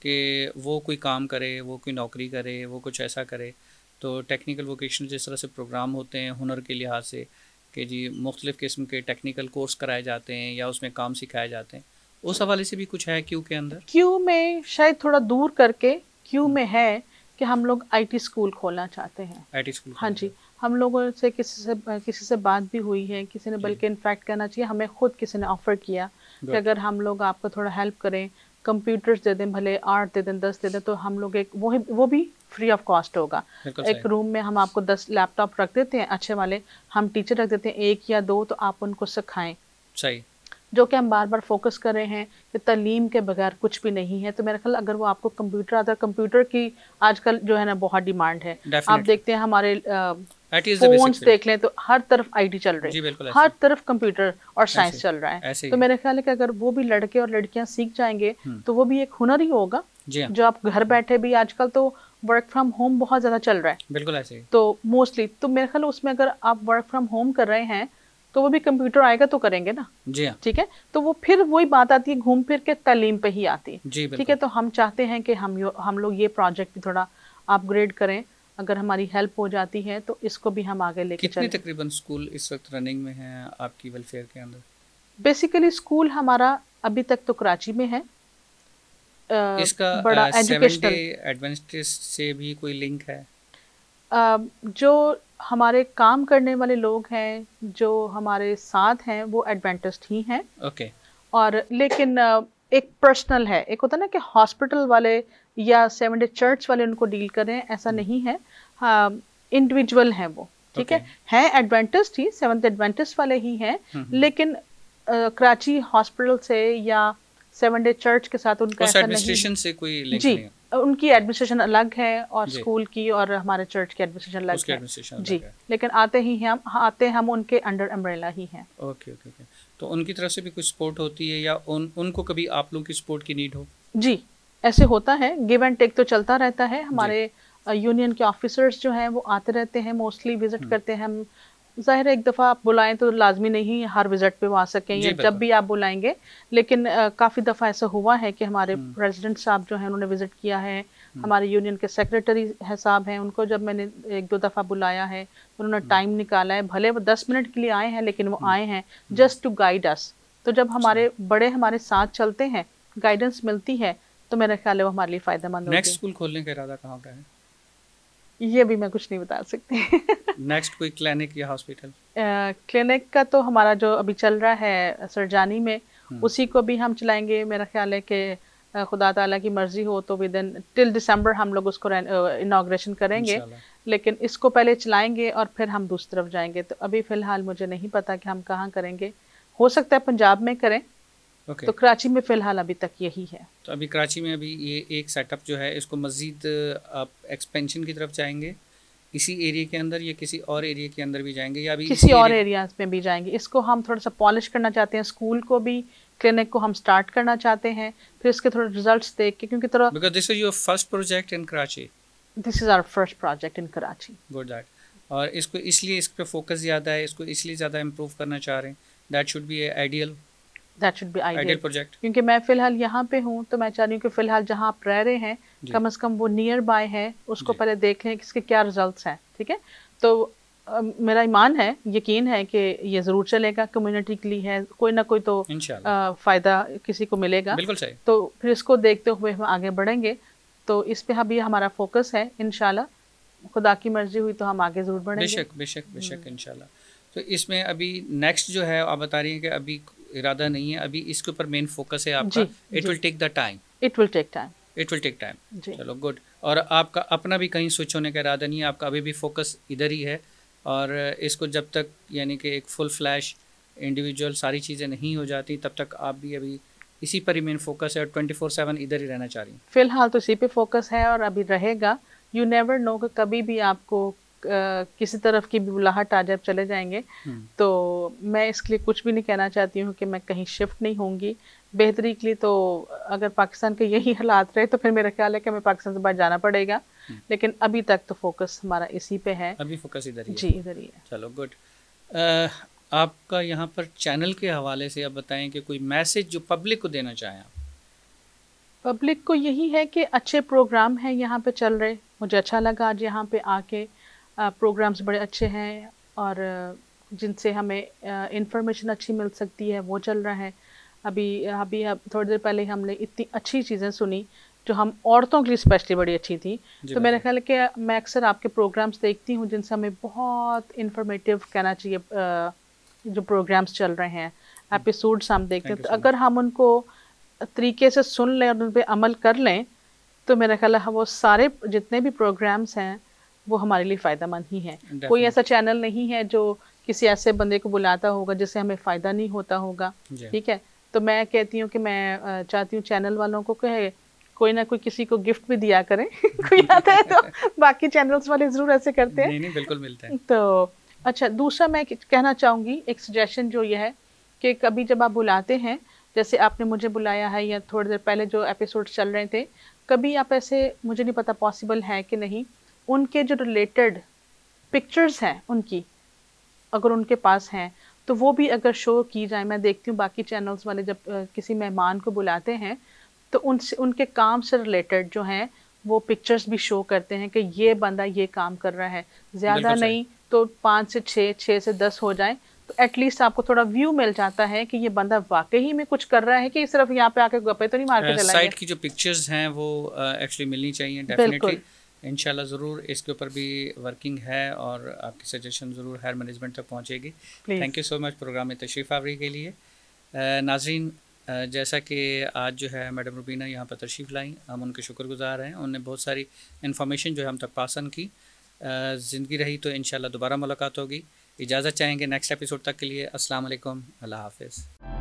[SPEAKER 1] कि वो कोई काम करे, वो कोई नौकरी करे, वो कुछ ऐसा करे। तो टेक्निकल वोकेशनल जिस तरह से प्रोग्राम होते हैं हुनर के लिहाज से कि जी मुख्तलिफ़ किस्म के टेक्निकल कोर्स कराए जाते हैं या उसमें काम सिखाए जाते हैं, उस हवाले से भी कुछ है क्यू के अंदर?
[SPEAKER 2] क्यू में शायद थोड़ा दूर करके क्यू में है कि हम लोग आईटी स्कूल खोलना चाहते हैं।
[SPEAKER 1] IT school?
[SPEAKER 2] हाँ जी, हम लोगों से किसी से बात भी हुई है, किसी ने बल्कि इनफैक्ट कहना चाहिए हमें खुद किसी ने ऑफ़र किया कि अगर हम लोग आपको थोड़ा हेल्प करें, कंप्यूटर्स दे दें, भले 8 दे दें, 10 दे दें, तो हम लोग एक वो भी फ्री ऑफ कॉस्ट होगा। एक रूम में हम आपको 10 लैपटॉप रख देते हैं अच्छे वाले, हम टीचर रख देते हैं 1 या 2, तो आप उनको सिखाएं।
[SPEAKER 1] सही।
[SPEAKER 2] जो कि हम बार बार फोकस कर रहे हैं कि तालीम के बगैर कुछ भी नहीं है। तो मेरा ख्याल अगर वो आपको कंप्यूटर आता है, कंप्यूटर की आजकल जो है ना बहुत डिमांड है। आप देखते हैं हमारे फोन्स देख लें तो हर तरफ आईटी चल रही है, हर तरफ कंप्यूटर और साइंस चल रहा है। तो मेरा ख्याल है कि अगर वो भी लड़के और लड़कियां सीख जाएंगे तो वो भी एक हुनर ही होगा जो आप घर बैठे भी, आजकल तो वर्क फ्रॉम होम बहुत ज़्यादा चल रहा है।
[SPEAKER 1] बिल्कुल ऐसे ही।
[SPEAKER 2] तो मोस्टली तो मेरे ख्याल उसमें अगर आप वर्क फ्रॉम होम कर रहे हैं तो वो भी कंप्यूटर आएगा तो करेंगे ना।
[SPEAKER 1] जी हाँ।
[SPEAKER 2] ठीक है, तो वो फिर वही बात आती है घूम फिर के तालीम पे ही आती है।
[SPEAKER 1] जी
[SPEAKER 2] ठीक है, तो हम चाहते हैं कि हम लोग ये प्रोजेक्ट भी थोड़ा अपग्रेड करें। अगर हमारी हेल्प हो जाती है तो इसको भी हम आगे लेके चलें।
[SPEAKER 1] कितने तकरीबन स्कूल इस वक्त रनिंग में हैं आपकी वेलफेयर के अंदर?
[SPEAKER 2] बेसिकली स्कूल हमारा अभी तक तो कराची में है।
[SPEAKER 1] इसका
[SPEAKER 2] बड़ा
[SPEAKER 1] एजुकेशनल एडवेंटिस्ट से भी कोई लिंक है?
[SPEAKER 2] जो हमारे काम करने वाले लोग हैं, जो हमारे साथ हैं, वो एडवेंटिस्ट ही हैं।
[SPEAKER 1] ओके।
[SPEAKER 2] और लेकिन एक पर्सनल है, एक होता है ना कि हॉस्पिटल वाले या 7 डे चर्च वाले उनको डील करें, ऐसा नहीं है। हाँ, इंडिविजुअल हैं वो, ठीक है एडवेंटिस्ट ही, 7th एडवेंटिस्ट वाले ही हैं, लेकिन कराची हॉस्पिटल से या 7 डे चर्च के साथ उनका ऐसा नहीं
[SPEAKER 1] से कोई लिंक
[SPEAKER 2] जी
[SPEAKER 1] नहीं।
[SPEAKER 2] उनकी एडमिनिस्ट्रेशन अलग है और स्कूल की और हमारे चर्च की एडमिनिस्ट्रेशन अलग है जी, लेकिन आते हम उनके अंडर अम्ब्रेला ही हैं।
[SPEAKER 1] Okay okay okay. तो उनकी तरफ से भी कुछ सपोर्ट होती है या उनको कभी आप लोगों की सपोर्ट की नीड हो?
[SPEAKER 2] जी, ऐसे होता है, गिव एंड टेक तो चलता रहता है। हमारे यूनियन के ऑफिसर्स जो हैं वो आते रहते हैं, मोस्टली विजिट करते हैं। हम ज़ाहिर है एक दफ़ा आप बुलाएं तो लाजमी नहीं हर विज़िट पे वो आ सकें या जब भी आप बुलाएंगे, लेकिन काफ़ी दफ़ा ऐसा हुआ है कि हमारे प्रेसिडेंट साहब जो हैं उन्होंने विज़िट किया है। हमारे यूनियन के सेक्रेटरी है साहब हैं, उनको जब मैंने 1-2 दफ़ा बुलाया है उन्होंने टाइम निकाला है, भले वो 10 मिनट के लिए आए हैं लेकिन वो आए हैं जस्ट टू गाइड अस। तो जब हमारे बड़े हमारे साथ चलते हैं, गाइडेंस मिलती है, तो मेरा ख्याल है वो हमारे लिए फ़ायदेमंद होगी।
[SPEAKER 1] नेक्स्ट स्कूल खोलने का इरादा कहाँ का है?
[SPEAKER 2] ये भी मैं कुछ नहीं बता सकती।
[SPEAKER 1] नेक्स्ट कोई क्लिनिक या हॉस्पिटल?
[SPEAKER 2] क्लिनिक का तो हमारा जो अभी चल रहा है सरजानी में, उसी को भी हम चलाएंगे। मेरा ख्याल है कि खुदा ताला की मर्जी हो तो विदिन टिल दिसंबर हम लोग उसको इनॉग्रेशन करेंगे। लेकिन इसको पहले चलाएंगे और फिर हम दूसरी तरफ जाएंगे। तो अभी फ़िलहाल मुझे नहीं पता कि हम कहाँ करेंगे, हो सकता है पंजाब में करें। तो कराची में फ़िलहाल अभी तक यही है।
[SPEAKER 1] तो अभी कराची में अभी ये एक सेटअप जो है इसको मज़ीद आप एक्सपेंशन की तरफ जाएंगे इसी एरिया के अंदर या किसी और एरिया के अंदर भी जाएंगे या अभी
[SPEAKER 2] किसी और एरियाज में भी जाएंगे? इसको हम थोड़ा सा पॉलिश करना चाहते हैं, स्कूल को भी, क्लिनिक को हम स्टार्ट करना चाहते हैं, फिर इसके थोड़े रिजल्ट्स देख के, क्योंकि थोड़ा
[SPEAKER 1] because this is your first project in Karachi.
[SPEAKER 2] This is our first project in Karachi.
[SPEAKER 1] Good that. और इसको इसलिए इस पर फोकस ज़्यादा है, इसको इसलिए ज़्यादा इम्प्रूव करना चाह रहे हैं। That should be ideal,
[SPEAKER 2] that should be ideal
[SPEAKER 1] project.
[SPEAKER 2] क्योंकि मैं फ़िलहाल यहाँ पे हूँ तो मैं चाह रही हूँ कि फ़िलहाल जहाँ आप रह रहे हैं कम से कम वो नियर बाय है, उसको पहले देख लें कि इसके क्या रिजल्ट्स हैं। ठीक है, तो मेरा ईमान है, यकीन है कि ये ज़रूर चलेगा, कम्युनिटी के लिए है, कोई ना कोई तो फ़ायदा किसी को मिलेगा।
[SPEAKER 1] बिल्कुल सही।
[SPEAKER 2] तो फिर इसको देखते हुए हम आगे बढ़ेंगे। तो इस पे अभी हमारा फोकस है, इंशाल्लाह खुदा की मर्जी हुई तो हम आगे ज़रूर बढ़ेंगे।
[SPEAKER 1] बेशक बेशक बेशक इंशाल्लाह। तो इसमें अभी नेक्स्ट जो है आप बता रही हैं कि अभी इरादा नहीं है, अभी इसके ऊपर मेन फोकस है आपका। It will take the time,
[SPEAKER 2] it will take time,
[SPEAKER 1] it will take time. चलो गुड। और आपका अपना भी कहीं स्विच होने का इरादा नहीं है, आपका अभी भी फोकस इधर ही है। और इसको जब तक यानी कि एक फुल फ्लैश इंडिविजुअल सारी चीज़ें नहीं हो जाती तब तक आप भी अभी इसी पर ही मेन फोकस है और 24/7 इधर ही रहना चाह रही हैं।
[SPEAKER 2] फ़िलहाल तो इसी पे फोकस है और अभी रहेगा। यू नेवर नो कि कभी भी आपको किसी तरफ की भी बुलाहट आ जाए, चले जाएंगे। तो मैं इसके लिए कुछ भी नहीं कहना चाहती हूँ कि मैं कहीं शिफ्ट नहीं होंगी। बेहतरी के लिए तो अगर पाकिस्तान के यही हालात रहे तो फिर मेरा ख्याल है कि हमें पाकिस्तान से बाहर जाना पड़ेगा। लेकिन अभी तक तो फोकस हमारा इसी पे है।
[SPEAKER 1] अभी फोकस इधर ही है।
[SPEAKER 2] जी इधर ही है।
[SPEAKER 1] चलो गुड। आपका यहाँ पर चैनल के हवाले से आप बताएं कि कोई मैसेज जो पब्लिक को देना चाहें आप।
[SPEAKER 2] पब्लिक को यही है कि अच्छे प्रोग्राम हैं यहाँ पे चल रहे, मुझे अच्छा लगा आज यहाँ पे आके। प्रोग्राम्स बड़े अच्छे हैं और जिनसे हमें इंफॉर्मेशन अच्छी मिल सकती है वो चल रहा है। अभी थोड़ी देर पहले हमने इतनी अच्छी चीज़ें सुनी जो हम औरतों के लिए स्पेशली बड़ी अच्छी थी। तो मेरा ख्याल है कि मैं अक्सर आपके प्रोग्राम्स देखती हूँ जिनसे हमें बहुत इंफॉर्मेटिव कहना चाहिए। जो प्रोग्राम्स चल रहे हैं, एपिसोड्स हम देखते हैं, तो अगर हम उनको तरीके से सुन लें और उन पर अमल कर लें तो मेरा ख्याल है वो सारे जितने भी प्रोग्राम्स हैं वो हमारे लिए फ़ायदेमंद ही हैं। कोई ऐसा चैनल नहीं है जो किसी ऐसे बंदे को बुलाता होगा जिससे हमें फ़ायदा नहीं होता होगा। ठीक है, तो मैं कहती हूँ कि मैं चाहती हूँ चैनल वालों को कहे कोई ना कोई किसी को गिफ्ट भी दिया करें। कोई आता है तो बाकी चैनल्स वाले ज़रूर ऐसे करते हैं।
[SPEAKER 1] नहीं बिल्कुल मिलता है।
[SPEAKER 2] तो अच्छा, दूसरा मैं कहना चाहूँगी एक सजेशन जो ये है कि कभी जब आप बुलाते हैं, जैसे आपने मुझे बुलाया है या थोड़ी देर पहले जो एपिसोड चल रहे थे, कभी आप ऐसे, मुझे नहीं पता पॉसिबल है कि नहीं, उनके जो रिलेटेड पिक्चर्स हैं उनकी अगर उनके पास हैं तो वो भी अगर शो की जाए। मैं देखती हूँ बाकी चैनल्स वाले जब किसी मेहमान को बुलाते हैं तो उनसे उनके काम से रिलेटेड जो हैं वो पिक्चर्स भी शो करते हैं कि ये बंदा ये काम कर रहा है। ज़्यादा नहीं तो 5 से 6, 6 से 10 हो जाए तो एटलीस्ट आपको थोड़ा व्यू मिल जाता है कि ये बंदा वाकई में कुछ कर रहा है कि सिर्फ यहाँ पे आके गप्पे तो नहीं मार के चला गया।
[SPEAKER 1] साइट की जो पिक्चर्स हैं वो एक्चुअली मिलनी चाहिए डेफिनेटली। इंशाल्लाह ज़रूर इसके ऊपर भी वर्किंग है और आपकी सजेशन ज़रूर हायर मैनेजमेंट तक पहुँचेगी। Thank you so much program में तशरीफ़ आवरी के लिए। नाज़रीन, जैसा कि आज जो है मैडम रुबीना यहाँ पर तशरीफ़ लाई, हम उनके शुक्रगुज़ार हैं। उन्होंने बहुत सारी इन्फॉर्मेशन जो है हम तक पास ऑन की। ज़िंदगी रही तो इंशाल्लाह दोबारा मुलाकात होगी। इजाज़त चाहेंगे नेक्स्ट एपिसोड तक के लिए। अस्सलाम वालेकुम, अल्लाह हाफ़िज़।